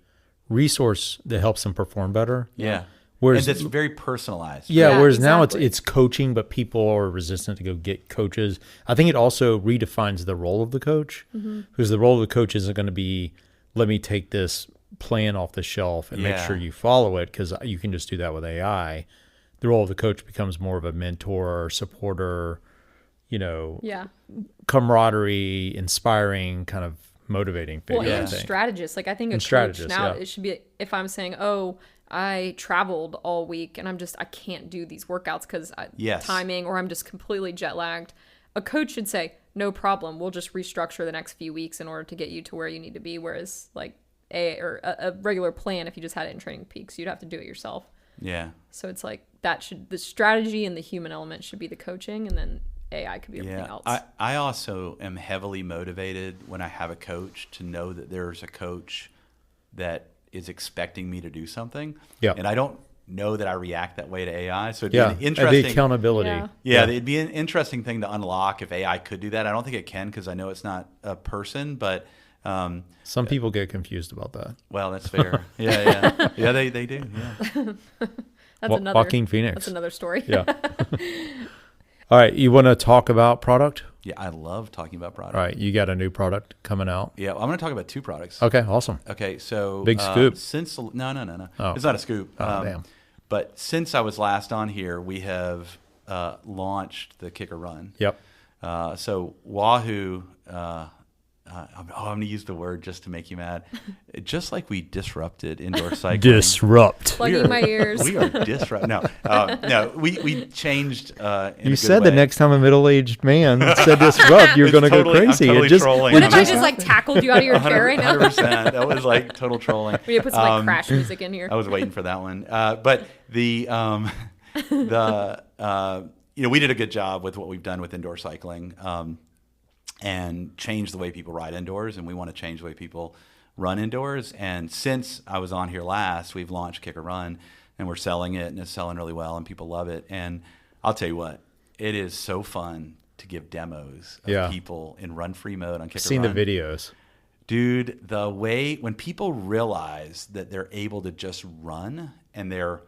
resource that helps them perform better. Yeah. Whereas and it's very personalized. Yeah, whereas now exactly. it's coaching, but people are resistant to go get coaches. I think it also redefines the role of the coach, because the role of the coach isn't going to be, let me take this plan off the shelf and make sure you follow it, because you can just do that with AI. The role of the coach becomes more of a mentor, supporter, camaraderie, inspiring, kind of motivating figure. Well, I and think. strategist. Like I think a coach strategist, now, yeah. it should be, if I'm saying, oh, I traveled all week and I can't do these workouts because timing, or I'm just completely jet lagged. A coach should say, no problem. We'll just restructure the next few weeks in order to get you to where you need to be. Whereas like a regular plan, if you just had it in Training Peaks, you'd have to do it yourself. Yeah. So it's like the strategy and the human element should be the coaching, and then AI could be everything else. I also am heavily motivated when I have a coach to know that there's a coach that is expecting me to do something. Yeah. And I don't know that I react that way to AI. So it'd be an the interesting accountability. Yeah, it'd be an interesting thing to unlock if AI could do that. I don't think it can, because I know it's not a person, but Some people get confused about that. well, that's fair. Yeah. They do. Yeah. That's another Joaquin Phoenix. That's another story. Yeah. All right, you want to talk about product? Yeah, I love talking about product. All right, you got a new product coming out. Yeah, I'm going to talk about two products. Okay, awesome. Okay, so Big scoop. No. Oh. It's not a scoop. Damn. But since I was last on here, we have launched the KICKR RUN. Yep. So Wahoo, I'm going to use the word just to make you mad. Just like we disrupted indoor cycling. Disrupt. Plugging my ears. We are disrupt. No, we changed. You said the next time a middle-aged man said disrupt, you're going to go crazy. I'm totally trolling. What if I just like tackled you out of your chair right now? 100%. That was like total trolling. We need to put some like crash music in here. I was waiting for that one. But we did a good job with what we've done with indoor cycling. And change the way people ride indoors, and we want to change the way people run indoors. And since I was on here last, we've launched KICKR RUN, and we're selling it, and it's selling really well, and people love it. And I'll tell you what, it is so fun to give demos of people in run-free mode on KICKR RUN. Seen the videos. Dude, the way when people realize that they're able to just run and they're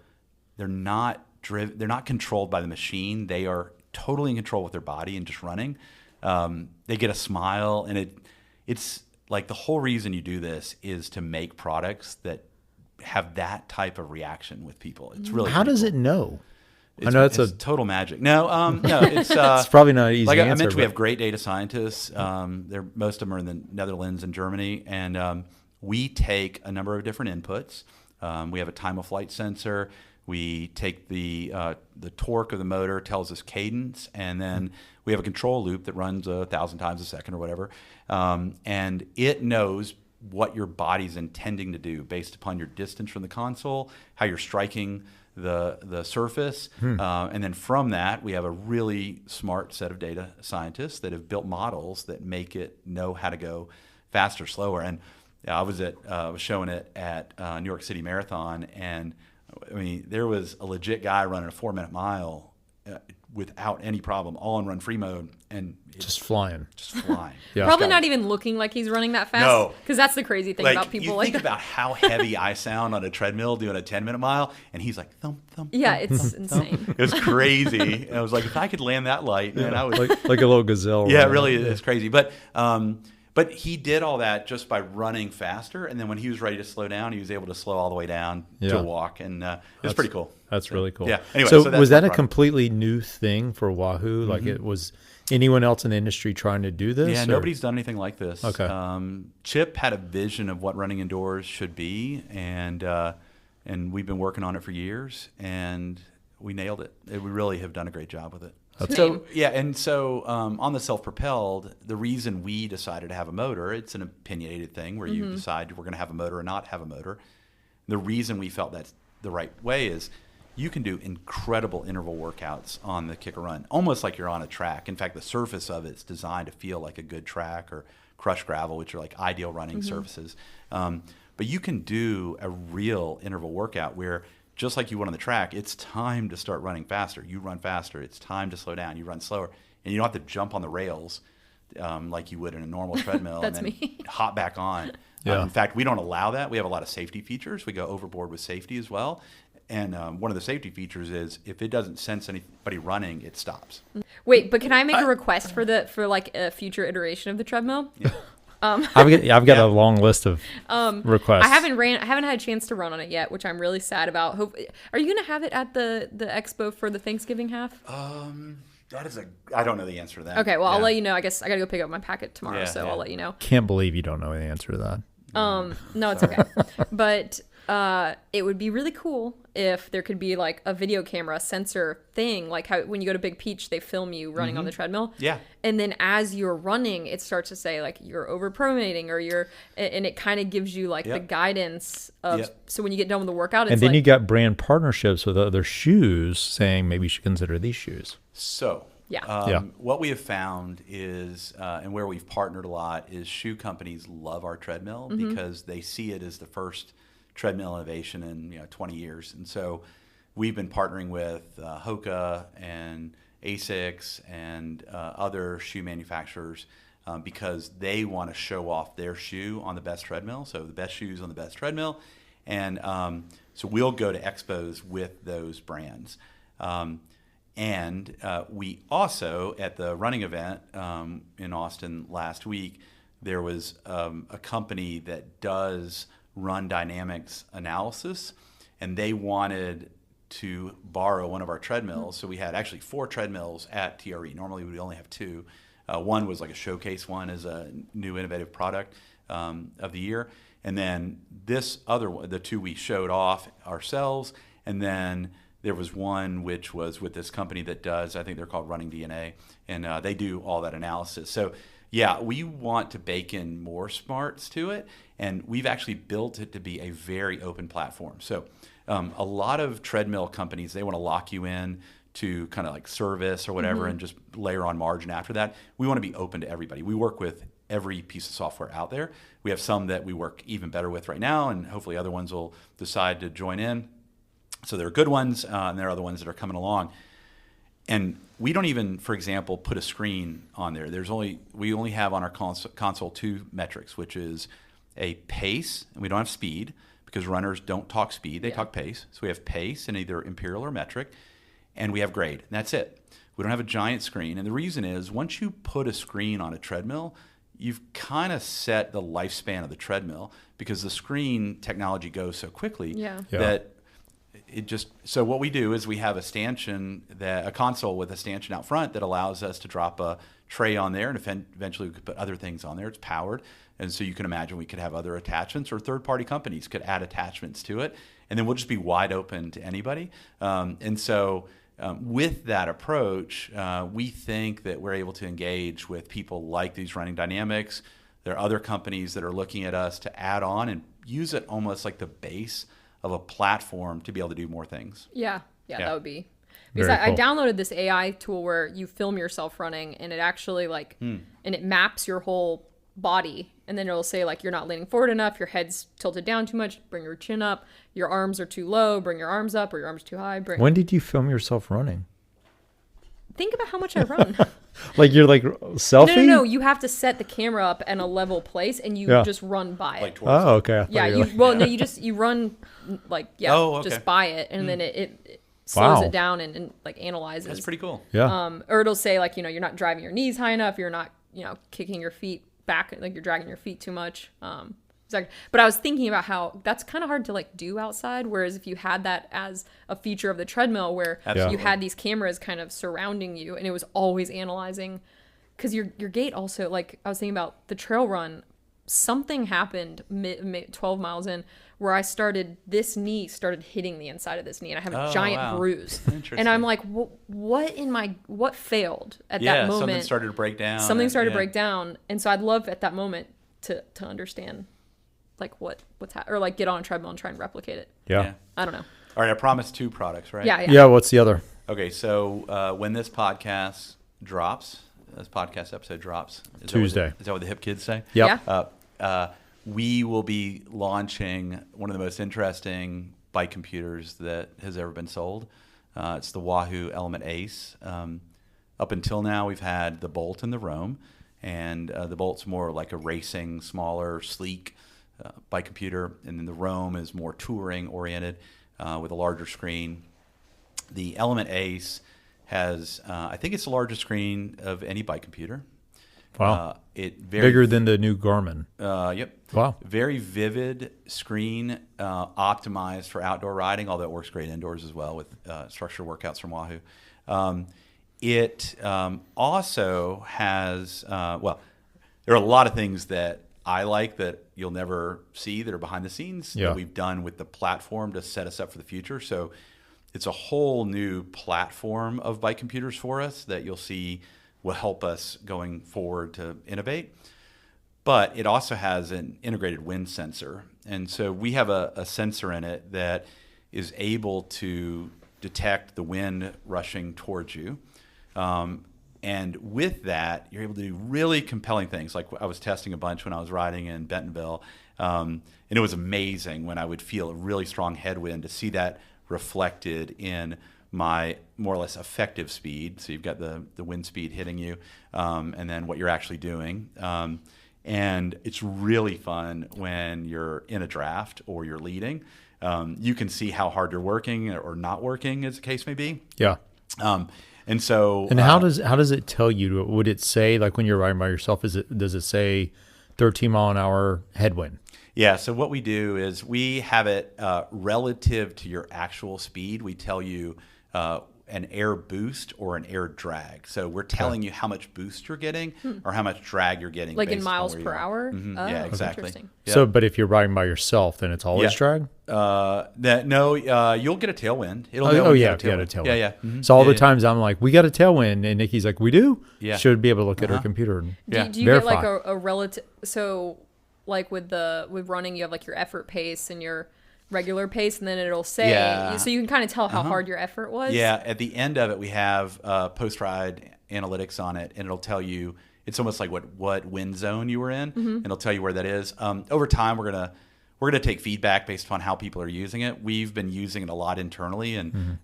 not they're not controlled by the machine. They are totally in control with their body and just running. They get a smile, and it's like the whole reason you do this is to make products that have that type of reaction with people. It's really How does cool. it know? It's, I know it's total magic. No, it's it's probably not an easy like answer. I mentioned, we but- have great data scientists. Most of them are in the Netherlands and Germany, and we take a number of different inputs. We have a time of flight sensor. We take the torque of the motor, tells us cadence, and then we have a control loop that runs 1,000 times a second or whatever, and it knows what your body's intending to do based upon your distance from the console, how you're striking the surface, and then from that we have a really smart set of data scientists that have built models that make it know how to go faster, slower. And I was showing it at New York City Marathon, and I mean there was a legit guy running a 4-minute mile without any problem, all in run free mode, and just flying. Yeah. Probably not even looking like he's running that fast. No. Because that's the crazy thing about people you like think that. about how heavy I sound on a treadmill doing a 10-minute mile, and he's like thump thump. Yeah, thump, it's thump, insane. thump. It was crazy. And I was like, if I could land that light, man, I would. like a little gazelle. Yeah, right? it really is crazy. But he did all that just by running faster, and then when he was ready to slow down, he was able to slow all the way down to a walk, and it was pretty cool. That's really cool. Yeah. Anyway, so that's was my that a product. completely new thing for Wahoo? Like it was anyone else in the industry trying to do this? Yeah, or- nobody's done anything like this. Okay. Chip had a vision of what running indoors should be, and we've been working on it for years, and we nailed it. We really have done a great job with it. Same. So on the self-propelled, the reason we decided to have a motor, it's an opinionated thing where you decide we're going to have a motor or not have a motor. The reason we felt that's the right way is you can do incredible interval workouts on the KICKR RUN, almost like you're on a track. In fact, the surface of it's designed to feel like a good track, or crushed gravel, which are like ideal running surfaces. But you can do a real interval workout where, just like you would on the track, it's time to start running faster. You run faster. It's time to slow down. You run slower. And you don't have to jump on the rails like you would in a normal treadmill That's and then me. hop back on. Yeah. In fact, we don't allow that. We have a lot of safety features. We go overboard with safety as well. And one of the safety features is if it doesn't sense anybody running, it stops. Wait, but can I make a request for like a future iteration of the treadmill? I've got a long list of requests. I haven't had a chance to run on it yet, which I'm really sad about. Are you going to have it at the expo for the Thanksgiving half? I don't know the answer to that. Okay, well, I'll Yeah. let you know. I guess I got to go pick up my packet tomorrow, Yeah, so yeah. I'll let you know. Can't believe you don't know the answer to that. No, it's okay. But it would be really cool if there could be like a video camera sensor thing, like how when you go to Big Peach, they film you running on the treadmill. Yeah. And then as you're running, it starts to say like you're over pronating and it kind of gives you like the Yep. guidance of, Yep. so when you get done with the workout, it's And then like, you got brand partnerships with other shoes saying maybe you should consider these shoes. So, Yeah. what we have found is, and where we've partnered a lot, is shoe companies love our treadmill because they see it as the first treadmill innovation in 20 years. And so we've been partnering with Hoka and ASICS and other shoe manufacturers because they want to show off their shoe on the best treadmill. So the best shoes on the best treadmill. And so we'll go to expos with those brands. And we also, at the running event in Austin last week, there was a company that does run dynamics analysis, and they wanted to borrow one of our treadmills. So we had actually 4 treadmills at TRE. Normally we only have 2. One was like a showcase one as a new innovative product of the year. And then this other one, the 2 we showed off ourselves, and then there was one which was with this company that does, I think they're called Running DNA, and they do all that analysis. So yeah, we want to bake in more smarts to it, and we've actually built it to be a very open platform. So a lot of treadmill companies, they want to lock you in to kind of like service or whatever and just layer on margin after that. We want to be open to everybody. We work with every piece of software out there. We have some that we work even better with right now, and hopefully other ones will decide to join in. So there are good ones, and there are other ones that are coming along. And we don't even, for example, put a screen on there. We only have on our console 2 metrics, which is a pace, and we don't have speed because runners don't talk speed; they talk pace. So we have pace in either imperial or metric, and we have grade, and that's it. We don't have a giant screen. And the reason is, once you put a screen on a treadmill, you've kind of set the lifespan of the treadmill, because the screen technology goes so quickly that it just, so what we do is we have a console with a stanchion out front that allows us to drop a tray on there, and eventually we could put other things on there. It's powered. And so you can imagine we could have other attachments, or third-party companies could add attachments to it. And then we'll just be wide open to anybody. With that approach, we think that we're able to engage with people like these Running Dynamics. There are other companies that are looking at us to add on and use it almost like the base of a platform to be able to do more things. Yeah, that would be. Because Very I cool. downloaded this AI tool where you film yourself running, and it actually and it maps your whole body, and then it'll say like, you're not leaning forward enough, your head's tilted down too much, bring your chin up, your arms are too low, bring your arms up, or your arms too high. When did you film yourself running? Think about how much I run. Like you're like selfie? No, you have to set the camera up in a level place, and you just run by it. Oh, okay. I thought Yeah, you were like- you run just by it, and then it slows it down and like analyzes. That's pretty cool. Yeah. Or it'll say like, you're not driving your knees high enough, you're not, kicking your feet back, like you're dragging your feet too much. But I was thinking about how that's kind of hard to like do outside, whereas if you had that as a feature of the treadmill, where you had these cameras kind of surrounding you, and it was always analyzing, because your gait also, like I was thinking about the trail run, something happened 12 miles in where this knee started hitting the inside of this knee, and I have a giant bruise. And I'm like, what failed at that moment? Something started to break down. To break down. And so I'd love at that moment to understand like what's happening, or like get on a treadmill and try and replicate it. Yeah. I don't know. All right, I promised 2 products, right? Yeah. What's the other? Okay, so when this podcast episode drops, Tuesday. Is that what the hip kids say? Yep. Yeah. We will be launching one of the most interesting bike computers that has ever been sold. It's the Wahoo ELEMNT ACE. Up until now, we've had the Bolt and the Roam, and the Bolt's more like a racing, smaller, sleek bike computer, and then the Roam is more touring oriented with a larger screen. The ELEMNT ACE has, I think it's the largest screen of any bike computer. Wow. Bigger than the new Garmin. Yep. Wow. Very vivid screen, optimized for outdoor riding, although it works great indoors as well with structured workouts from Wahoo. It also has, there are a lot of things that I like that you'll never see that are behind the scenes that we've done with the platform to set us up for the future. So it's a whole new platform of bike computers for us that you'll see will help us going forward to innovate. But it also has an integrated wind sensor. And so we have a sensor in it that is able to detect the wind rushing towards you. And with that, you're able to do really compelling things. Like I was testing a bunch when I was riding in Bentonville. And it was amazing when I would feel a really strong headwind to see that reflected in my more or less effective speed. So you've got the wind speed hitting you, and then what you're actually doing. And it's really fun when you're in a draft or you're leading. You can see how hard you're working or not working, as the case may be. Yeah. And so, how does it tell you? Would it say, like when you're riding by yourself, does it say 13 mile an hour headwind? Yeah, so what we do is we have it relative to your actual speed. We tell you an air boost or an air drag. So we're telling you how much boost you're getting or how much drag you're getting. Like in based on miles where per you are. hour? Mm-hmm. Oh, Yeah, exactly. interesting. Yep. So, but if you're riding by yourself, then it's always drag? You'll get a tailwind. It'll You get a got a tailwind. Yeah. Mm-hmm. So all the times I'm like, we got a tailwind, and Nikki's like, we do? Yeah. Should be able to look at her computer and Do you verify. get like a relative? So, like with running, you have like your effort pace and your regular pace, and then it'll say, so you can kind of tell how hard your effort was. Yeah, at the end of it, we have post-ride analytics on it, and it'll tell you, it's almost like what wind zone you were in, and it'll tell you where that is. Over time, we're gonna take feedback based upon how people are using it. We've been using it a lot internally, and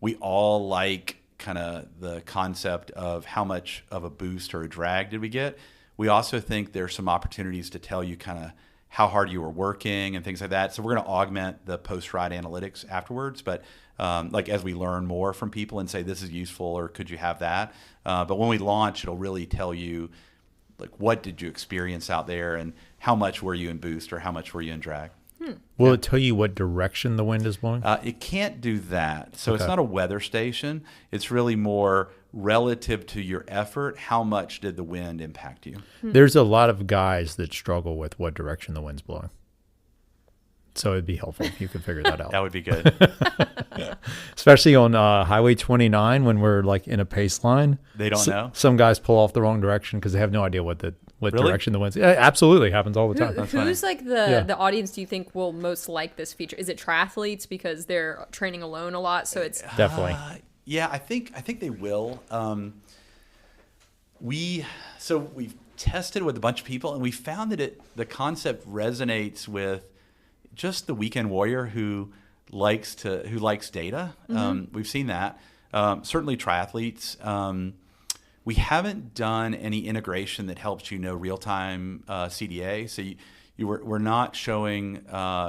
we all like kind of the concept of how much of a boost or a drag did we get. We also think there's some opportunities to tell you kind of how hard you were working and things like that. So we're going to augment the post-ride analytics afterwards. But like as we learn more from people and say this is useful or could you have that. But when we launch, it'll really tell you like what did you experience out there and how much were you in boost or how much were you in drag. Will it tell you what direction the wind is blowing? It can't do that. So it's not a weather station. It's really more relative to your effort. How much did the wind impact you? There's a lot of guys that struggle with what direction the wind's blowing. So it'd be helpful if you could figure that out. That would be good. Especially on Highway 29 when we're like in a pace line. They don't know. Some guys pull off the wrong direction because they have no idea what Really? direction the wind's. Yeah, absolutely happens all the time. Who's like the audience do you think will most like this feature? Is it triathletes because they're training alone a lot? So it's Definitely. Yeah, I think they will. We've tested with a bunch of people, and we found that the concept resonates with just the weekend warrior who likes data. We've seen that. Certainly triathletes. We haven't done any integration that helps you know real-time CDA. So we're not showing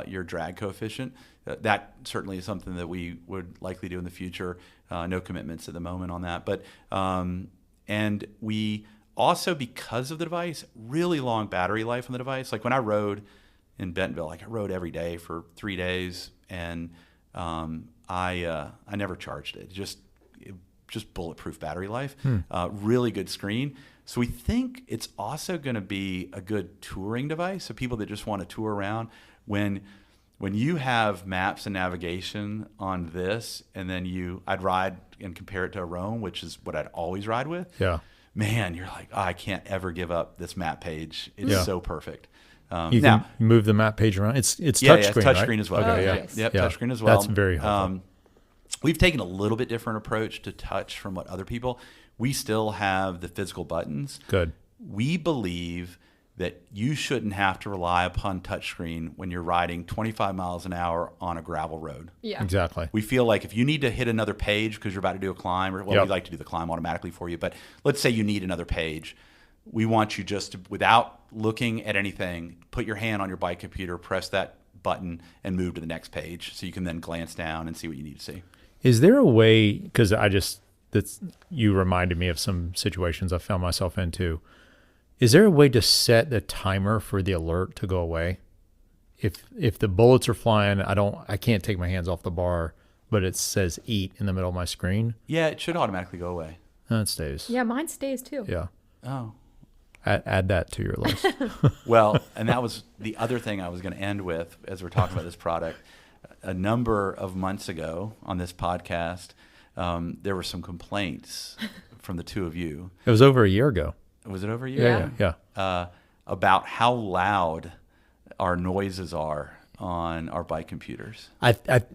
your drag coefficient. That certainly is something that we would likely do in the future. No commitments at the moment on that. But and we also, because of the device, really long battery life on the device. Like when I rode in Bentonville, like I rode every day for 3 days, and I never charged it. Just bulletproof battery life, really good screen. So we think it's also going to be a good touring device. So people that just want to tour around, when you have maps and navigation on this, and then I'd ride and compare it to a Roam, which is what I'd always ride with. Yeah. Man, you're like, I can't ever give up this map page. It's so perfect. You can move the map page around. It's touchscreen, it's right? touchscreen as well. Okay, nice. Yep, Yeah. touchscreen as well. That's very helpful. We've taken a little bit different approach to touch from what other people. We still have the physical buttons. Good. We believe that you shouldn't have to rely upon touchscreen when you're riding 25 miles an hour on a gravel road. yeah. Exactly. We feel like if you need to hit another page because you're about to do a climb, or we like to do the climb automatically for you, but let's say you need another page. We want you just to, without looking at anything, put your hand on your bike computer, press that button, and move to the next page so you can then glance down and see what you need to see. Is there a way, because you reminded me of some situations I found myself into. Is there a way to set the timer for the alert to go away? If the bullets are flying, I can't take my hands off the bar, but it says eat in the middle of my screen. Yeah, it should automatically go away. It stays. Yeah, mine stays too. Yeah. Oh. Add that to your list. Well, and that was the other thing I was going to end with as we're talking about this product. A number of months ago on this podcast, there were some complaints from the two of you. It was over a year ago. Was it over a year? Yeah. About how loud our noises are on our bike computers.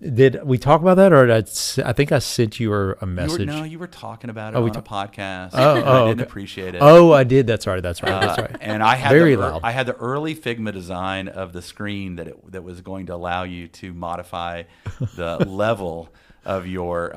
Did we talk about that, or I think I sent you a message. You were talking about it on a podcast. I didn't okay. appreciate it. Oh, I did. That's right. And I had very loud. I had the early Figma design of the screen that was going to allow you to modify the level of your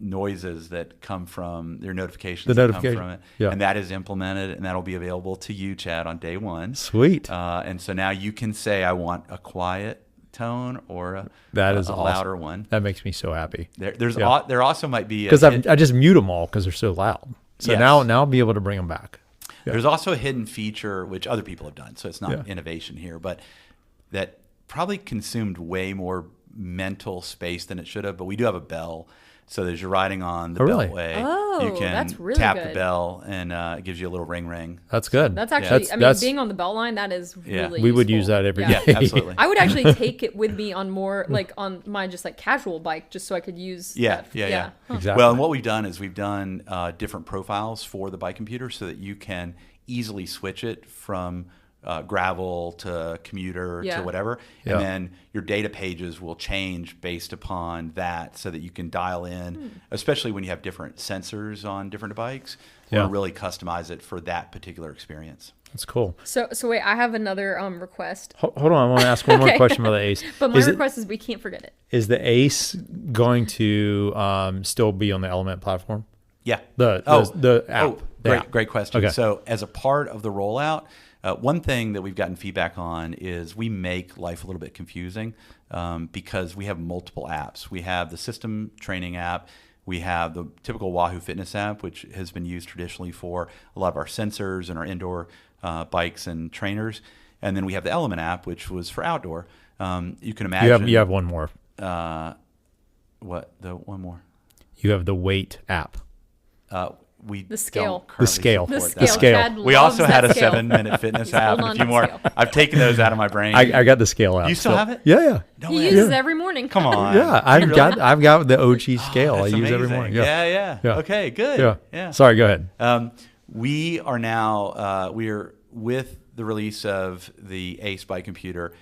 noises that come from your notifications that come from it. Yeah. And that is implemented, and that'll be available to you, Chad, on day one. Sweet. And so now you can say, I want a quiet tone or a awesome. louder one. That makes me so happy. There also might be because I just mute them all because they're so loud. So Yes. now I'll be able to bring them back. Yeah. There's also a hidden feature which other people have done, so it's not innovation here, but that probably consumed way more mental space than it should have. But we do have a bell, so as you're riding on the beltway, you can that's really tap good. the bell, and it gives you a little ring. That's good. That's actually, being on the belt line, that is really we would useful. use that every day. Yeah, absolutely. I would actually take it with me on more, like on my just like casual bike, just so I could use Yeah. Huh. Exactly. Well, and what we've done is we've done different profiles for the bike computer so that you can easily switch it from gravel to commuter to whatever. Yeah. And then your data pages will change based upon that so that you can dial in, especially when you have different sensors on different bikes, or really customize it for that particular experience. That's cool. So wait, I have another request. Hold on, I want to ask one more question about the ACE. But my request is we can't forget it. Is the ACE going to still be on the ELEMNT platform? Yeah. The app. Oh, the app. great question. Okay. So as a part of the rollout, One thing that we've gotten feedback on is we make life a little bit confusing because we have multiple apps. We have the system training app. We have the typical Wahoo Fitness app, which has been used traditionally for a lot of our sensors and our indoor bikes and trainers. And then we have the ELEMNT app, which was for outdoor. You can imagine. You have one more. What? The one more? You have the weight app. We The scale. don't currently The scale. support The that. scale. scale. Chad We loves also had that a scale. 7-minute fitness He's app holding and a on few to the more. scale. I've taken those out of my brain. I got the scale app. You still have it? Yeah. No He way. uses it every morning. Come on. Yeah, I've got the OG scale. I That's use every amazing. morning. Yeah. Yeah. Okay, good. Yeah. Sorry, go ahead. We are now we're with the release of the ACE bike computer.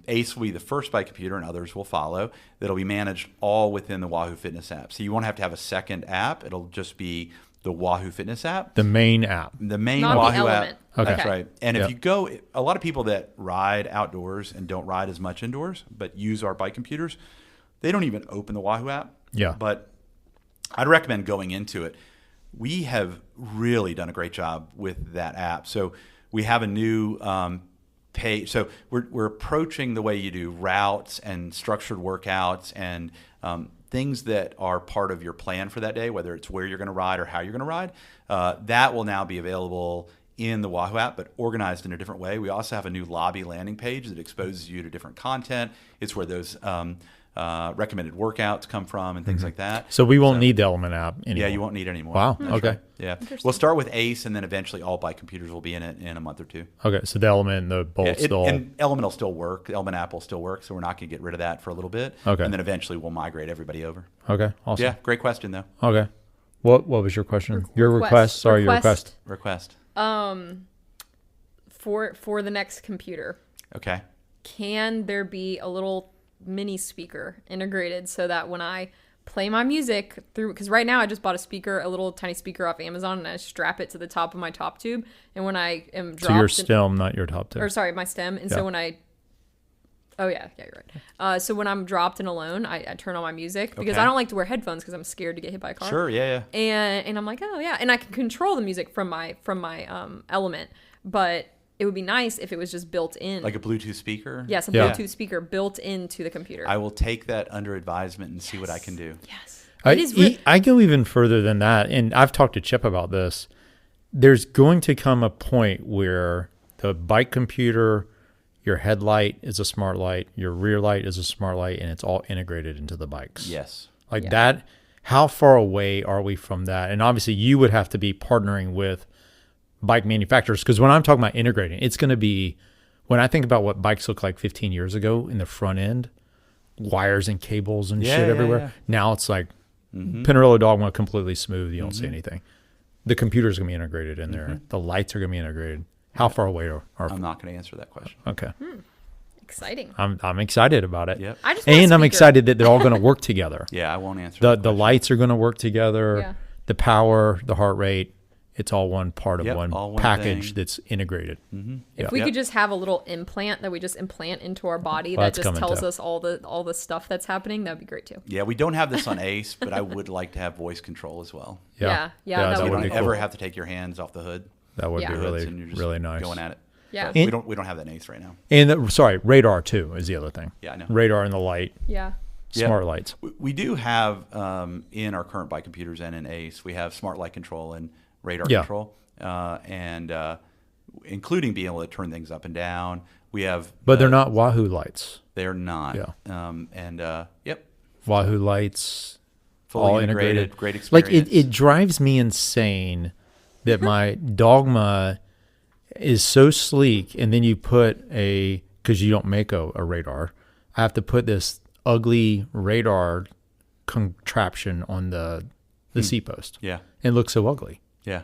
ACE will be the first bike computer, and others will follow. That'll be managed all within the Wahoo Fitness app. So you won't have to have a second app. It'll just be the Wahoo Fitness app. The main app. The main Not the Wahoo Element. app. Okay. That's right. And Yep. if you go, a lot of people that ride outdoors and don't ride as much indoors, but use our bike computers, they don't even open the Wahoo app. Yeah. But I'd recommend going into it. We have really done a great job with that app. So we have a new page. So we're approaching the way you do routes and structured workouts and things that are part of your plan for that day, whether it's where you're going to ride or how you're going to ride. That will now be available in the Wahoo app, but organized in a different way. We also have a new lobby landing page that exposes you to different content. It's where those recommended workouts come from and things like that. So we won't need the Element app anymore. Yeah, you won't need it anymore. Wow. That's Okay. right. Yeah. We'll start with ACE, and then eventually all bike computers will be in it in a month or two. Okay. So the Element, the bolts, And Element will still work. The Element app will still work, so we're not going to get rid of that for a little bit. Okay. And then eventually we'll migrate everybody over. Okay. Awesome. Yeah, great question, though. Okay. What was your question? Your request. Sorry, your request. Request. For the next computer, Okay. can there be a little mini speaker integrated so that when I play my music through, because right now I just bought a little tiny speaker off Amazon, and I strap it to the top of my top tube, and when I am dropped, So your stem, not your top tip. or sorry, my stem, and Yeah. so when you're right. So when I'm dropped and alone, I turn on my music because Okay. I don't like to wear headphones because I'm scared to get hit by a car. Sure. Yeah. And I'm like, oh yeah, and I can control the music from my Element, but it would be nice if it was just built in. Like a Bluetooth speaker? Yes, a Yeah. Bluetooth speaker built into the computer. I will take that under advisement and see what I can do. Yes. I go even further than that, and I've talked to Chip about this. There's going to come a point where the bike computer, your headlight is a smart light, your rear light is a smart light, and it's all integrated into the bikes. Yes. Like that, how far away are we from that? And obviously you would have to be partnering with bike manufacturers, because when I'm talking about integrating, it's going to be, when I think about what bikes look like 15 years ago in the front end, wires and cables and shit everywhere. Yeah. Now it's like Pinarello Dogma, completely smooth. You don't see anything. The computer's going to be integrated in there. The lights are going to be integrated. How far away are I'm not going to answer that question. Okay. Exciting. I'm excited about it. Yep. I just want a And I'm speaker. excited that they're all going to work together. Yeah, I won't answer The that the question. lights are going to work together. Yeah. The power, the heart rate, it's all one part of Yep, one all one package thing. that's integrated. If we could just have a little implant that we just implant into our body Well, that that's just coming tells too. us all the stuff that's happening, that'd be great too. Yeah, we don't have this on ACE, but I would like to have voice control as well. Yeah, that that So you would don't be ever cool. have to take your hands off the hood. That would Yeah. be really, and you're just really nice. going at it. Yeah. But we don't have that in ACE right now. And sorry, radar too is the other thing. Yeah, I know. Radar and the light, Yeah. smart lights. We do have in our current bike computers and in ACE, we have smart light control and radar Yeah. control, and including being able to turn things up and down. We have, But they're not Wahoo lights. They're not. Yeah. Yep, Wahoo lights, fully all integrated, great Like experience. it drives me insane that my Dogma is so sleek, and then you put because you don't make a radar, I have to put this ugly radar contraption on the seat post. Yeah, It looks so ugly. yeah.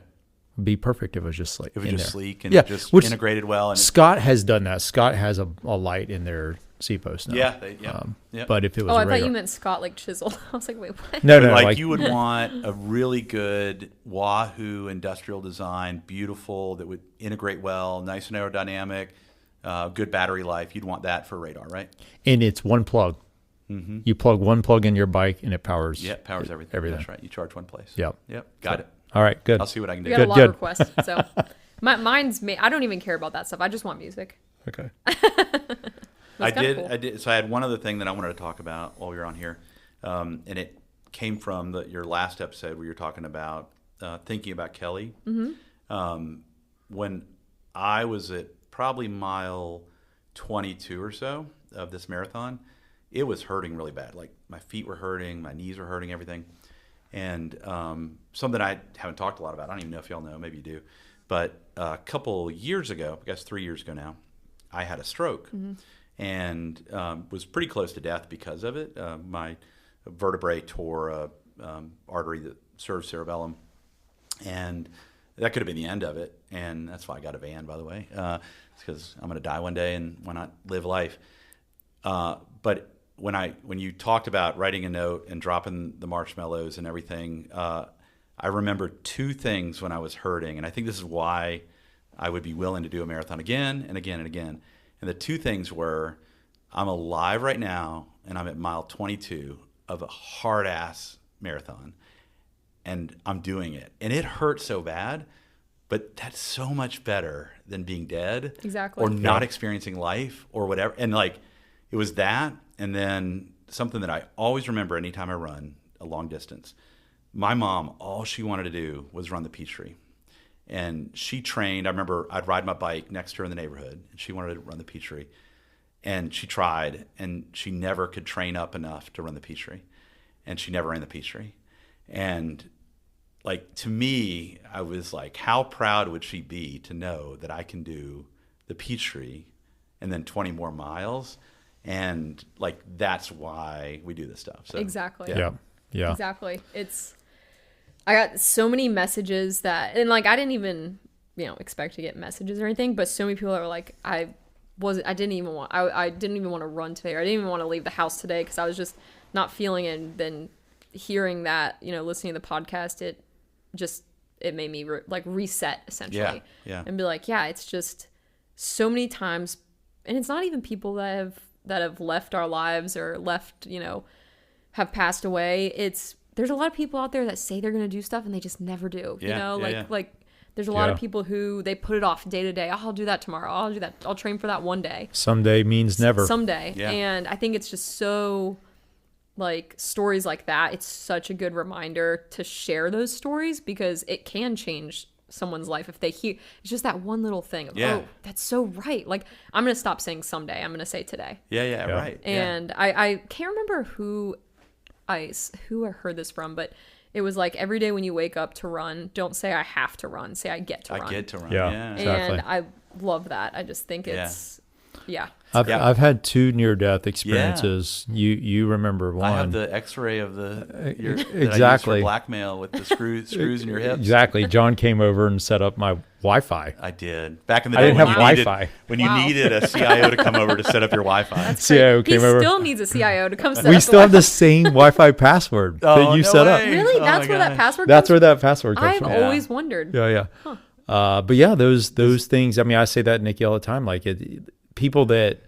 It'd be perfect if it was just like It was in just there. sleek and Yeah, just which- integrated well. And Scott has done that. Scott has a light in their seat post now. yeah. But if it was Oh, a I radar, thought you meant Scott like chiseled. I was like, wait, what? no, like you would want a really good Wahoo industrial design, beautiful, that would integrate well, nice and aerodynamic, good battery life. You'd want that for radar, right? and it's one plug. You plug one plug in your bike, and it powers. Yeah, powers everything. Everything. That's right. You charge one place. Yep. Yep. Got it. All right. Good. I'll see what I can do. We got a lot good. of requests. So Mine's me. I don't even care about that stuff. I just want music. Okay. I did. Cool. I did. So I had one other thing that I wanted to talk about while we were on here, and it came from your last episode where you're talking about thinking about Kelly. When I was at probably mile 22 or so of this marathon, it was hurting really bad. Like my feet were hurting, my knees were hurting, everything. And something I haven't talked a lot about. I don't even know if y'all know. Maybe you do. But a couple years ago, I guess 3 years ago now, I had a stroke and was pretty close to death because of it. My vertebrae tore a artery that serves cerebellum, and that could have been the end of it. And that's why I got a van, by the way. It's because I'm going to die one day, and why not live life? But when you talked about writing a note and dropping the marshmallows and everything, I remember two things when I was hurting, and I think this is why I would be willing to do a marathon again and again and again. And the two things were, I'm alive right now, and I'm at mile 22 of a hard-ass marathon, and I'm doing it. And it hurt so bad, but that's so much better than being dead. Exactly. Or not experiencing life or whatever. And like, it was that, and then something that I always remember anytime I run a long distance. My mom, all she wanted to do was run the Peachtree. And she trained. I remember I'd ride my bike next to her in the neighborhood, and she wanted to run the Peachtree. And she tried, and she never could train up enough to run the Peachtree. And she never ran the Peachtree. And like, to me, I was like, how proud would she be to know that I can do the Peachtree and then 20 more miles? And like, that's why we do this stuff. So Exactly. Yeah. Exactly. I got so many messages and like, I didn't even, expect to get messages or anything, but so many people are like, I didn't even want to run today, or I didn't even want to leave the house today because I was just not feeling it. And then hearing that, listening to the podcast, it made me reset essentially. Yeah. And be like, yeah, it's just so many times, and it's not even people that have left our lives or left, have passed away. There's a lot of people out there that say they're going to do stuff and they just never do, like there's a lot of people who they put it off day to day. Oh, I'll do that tomorrow. I'll do that. I'll train for that one day. Someday means never. Someday. Yeah. And I think it's just so, like, stories like that, it's such a good reminder to share those stories, because it can change someone's life if they hear. It's just that one little thing of, oh, that's so right. Like, I'm going to stop saying someday. I'm going to say today. Yeah, right. And I can't remember who I heard this from, but it was like, every day when you wake up to run, don't say I have to run, say I get to run. I get to run. Yeah. Exactly. And I love that. I just think it's I've had two near-death experiences. You remember one? I have the X-ray of that I used exactly for blackmail with the screws in your hips. Exactly. John came over and set up my Wi-Fi. I did back in the day. I didn't have when Wi-Fi. you needed a CIO to come over to set up your Wi-Fi. That's CIO great. came over. He still needs a CIO to come set We up still have the same Wi-Fi password that you set up. Really? Oh That's my where that gosh. password That's comes where that password comes I've from. always wondered. Yeah. But yeah, those things. I mean, I say that, Nikki, all the time. Like, people that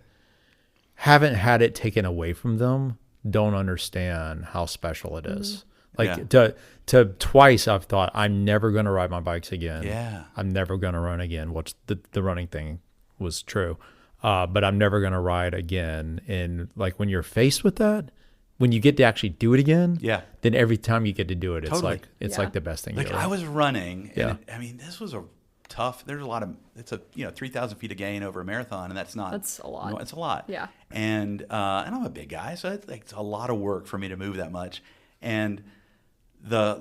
haven't had it taken away from them don't understand how special it is. Like, to twice I've thought, I'm never going to ride my bikes again. Yeah. I'm never going to run again, which the running thing was true. But I'm never going to ride again. And like, when you're faced with that, when you get to actually do it again, then every time you get to do it, it's Totally. like the best thing. Like, ever. I was running, and Yeah. this was a tough. There's a lot of. It's a 3,000 feet of gain over a marathon, and that's a lot. It's a lot. Yeah. And I'm a big guy, so it's a lot of work for me to move that much. And the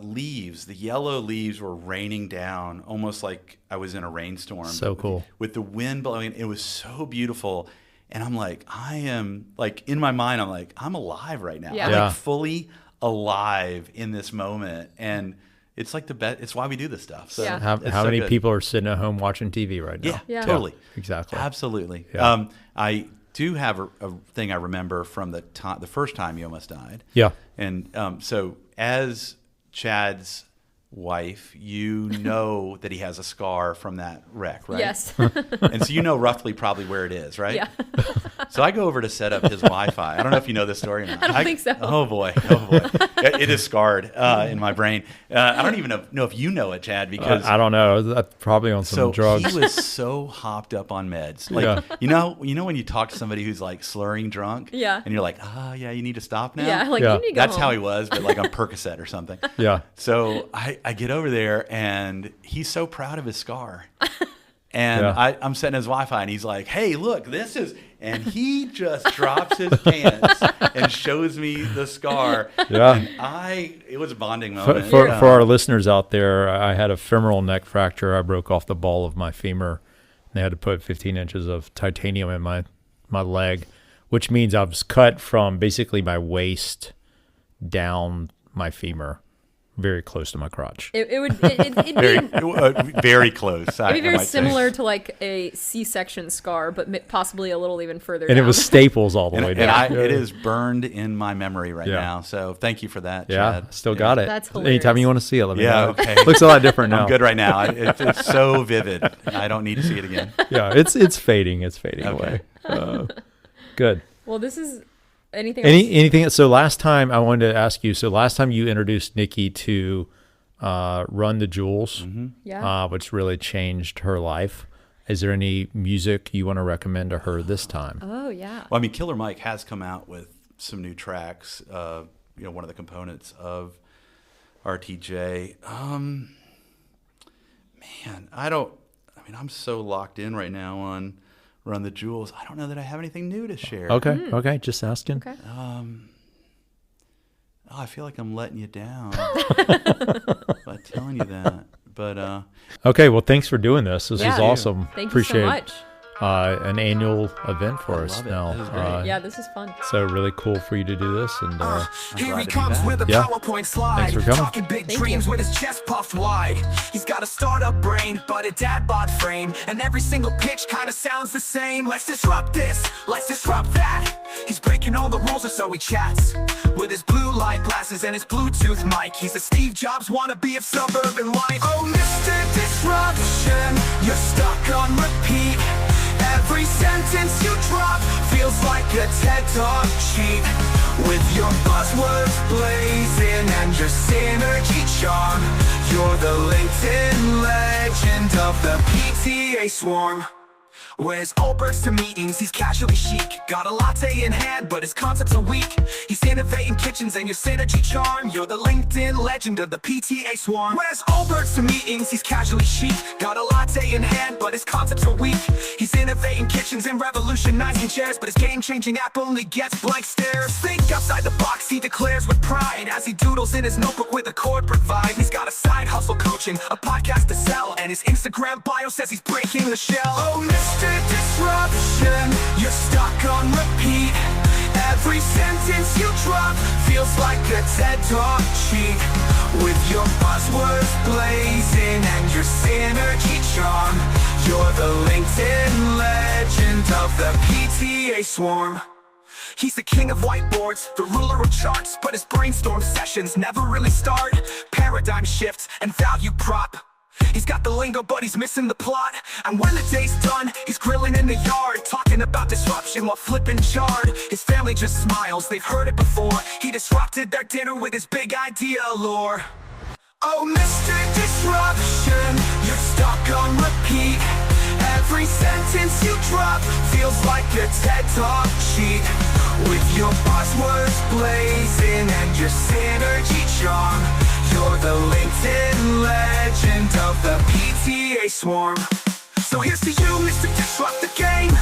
yellow leaves were raining down, almost like I was in a rainstorm. So cool. With the wind blowing, it was so beautiful. And I'm like, I am, like, in my mind, I'm like, I'm alive right now. Yeah. I'm like fully alive in this moment. And it's like the best. It's why we do this stuff. So Yeah. How it's so many good. people are sitting at home watching TV right now? Yeah, totally. Exactly. Absolutely. Yeah. I do have a thing I remember from the first time you almost died. Yeah. And so as Chad's wife, you know that he has a scar from that wreck, right? Yes. And so you know roughly probably where it is, right? Yeah. So I go over to set up his Wi-Fi. I don't know if you know this story or not. I don't think so. Oh boy. It is scarred in my brain. I don't even know if you know it, Chad, because I don't know. That's probably on some drugs. He was so hopped up on meds. Like, you know when you talk to somebody who's like slurring drunk, Yeah. and you're like, yeah, you need to stop now. Yeah, like Yeah. you need to go That's home. how he was, but like on Percocet or something. Yeah. So I get over there, and he's so proud of his scar. And Yeah. I'm setting his Wi-Fi, and he's like, "Hey, look, this is," and he just drops his pants and shows me the scar. Yeah. And it was a bonding moment. For our listeners out there, I had a femoral neck fracture. I broke off the ball of my femur. They had to put 15 inches of titanium in my leg, which means I was cut from basically my waist down my femur, very close to my crotch. It'd be very close. It'd be very similar to like a C-section scar, but possibly a little even further And down. it was staples all the way down. It is burned in my memory right now. So thank you for that, Yeah, Chad. still got it. That's hilarious. Anytime you want to see it, let me know. Okay. Looks a lot different now. I'm good right now. It's so vivid. I don't need to see it again. Yeah, it's fading. It's fading Okay. away. Good. Well, this is anything else? Anything? So last time I wanted to ask you. So last time you introduced Nikki to Run the Jewels, Yeah. which really changed her life. Is there any music you want to recommend to her this time? Oh, yeah. Well, I mean, Killer Mike has come out with some new tracks. One of the components of RTJ. I'm so locked in right now on Run the Jewels. I don't know that I have anything new to share. Okay, just asking. Okay. I feel like I'm letting you down by telling you that. But Okay, well, thanks for doing this. This is Yeah. awesome. Thank Appreciate you so much. an annual event for us love it. now. This is great. Yeah, this is fun. So really cool for you to do this, and Here glad he to be comes back. with a Yeah. PowerPoint slide. Thanks for coming. Talking big Thank dreams you. with his chest puffed wide. He's got a startup brain, but a dad bod frame. And every single pitch kind of sounds the same. Let's disrupt this, let's disrupt that. He's breaking all the rules, or so he chats. With his blue light glasses and his Bluetooth mic, he's a Steve Jobs wannabe of suburban life. Oh, Mr. Disruption, you're stuck on repeat. Every sentence you drop feels like a TED Talk cheat. With your buzzwords blazing and your synergy charm, you're the LinkedIn legend of the PTA swarm. Wears Allbirds to meetings, he's casually chic. Got a latte in hand, but his concepts are weak. He's innovating kitchens and your synergy charm. You're the LinkedIn legend of the PTA swarm. Wears Allbirds to meetings, he's casually chic. Got a latte in hand, but his concepts are weak. He's innovating kitchens and revolutionizing chairs, but his game-changing app only gets blank stares. Think outside the box, he declares with pride, as he doodles in his notebook with a corporate vibe. He's got a side hustle coaching, a podcast to sell, and his Instagram bio says he's breaking the shell. Oh, Mr. Disruption, you're stuck on repeat. Every sentence you drop feels like a TED Talk cheat. With your buzzwords blazing and your synergy charm, you're the LinkedIn legend of the PTA swarm. He's the king of whiteboards, the ruler of charts, but his brainstorm sessions never really start. Paradigm shifts and value prop. He's got the lingo, but he's missing the plot. And when the day's done, he's grilling in the yard, talking about disruption while flipping chard. His family just smiles, they've heard it before. He disrupted their dinner with his big idea lore. Oh, Mr. Disruption, you're stuck on repeat. Every sentence you drop feels like a TED Talk cheat. With your buzzwords blazing and your synergy charm, you're the LinkedIn legend of the PTA swarm. So here's to you, Mr. Disrupt the Game.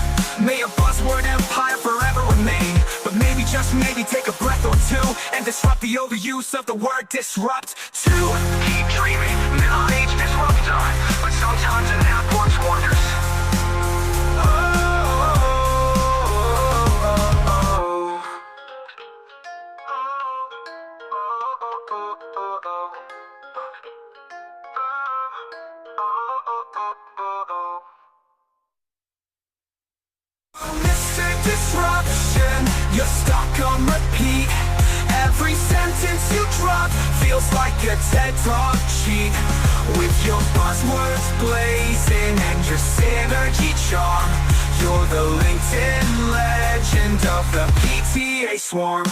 May a buzzword empire forever remain. But maybe, just maybe, take a breath or two and disrupt the overuse of the word disrupt too. Keep dreaming, middle-aged disruptor, but sometimes an app works wonders. Mr. Disruption, you're stuck on repeat. Every sentence you drop feels like a TED Talk cheat. With your buzzwords blazing and your synergy charm, you're the LinkedIn legend of the PTA swarm.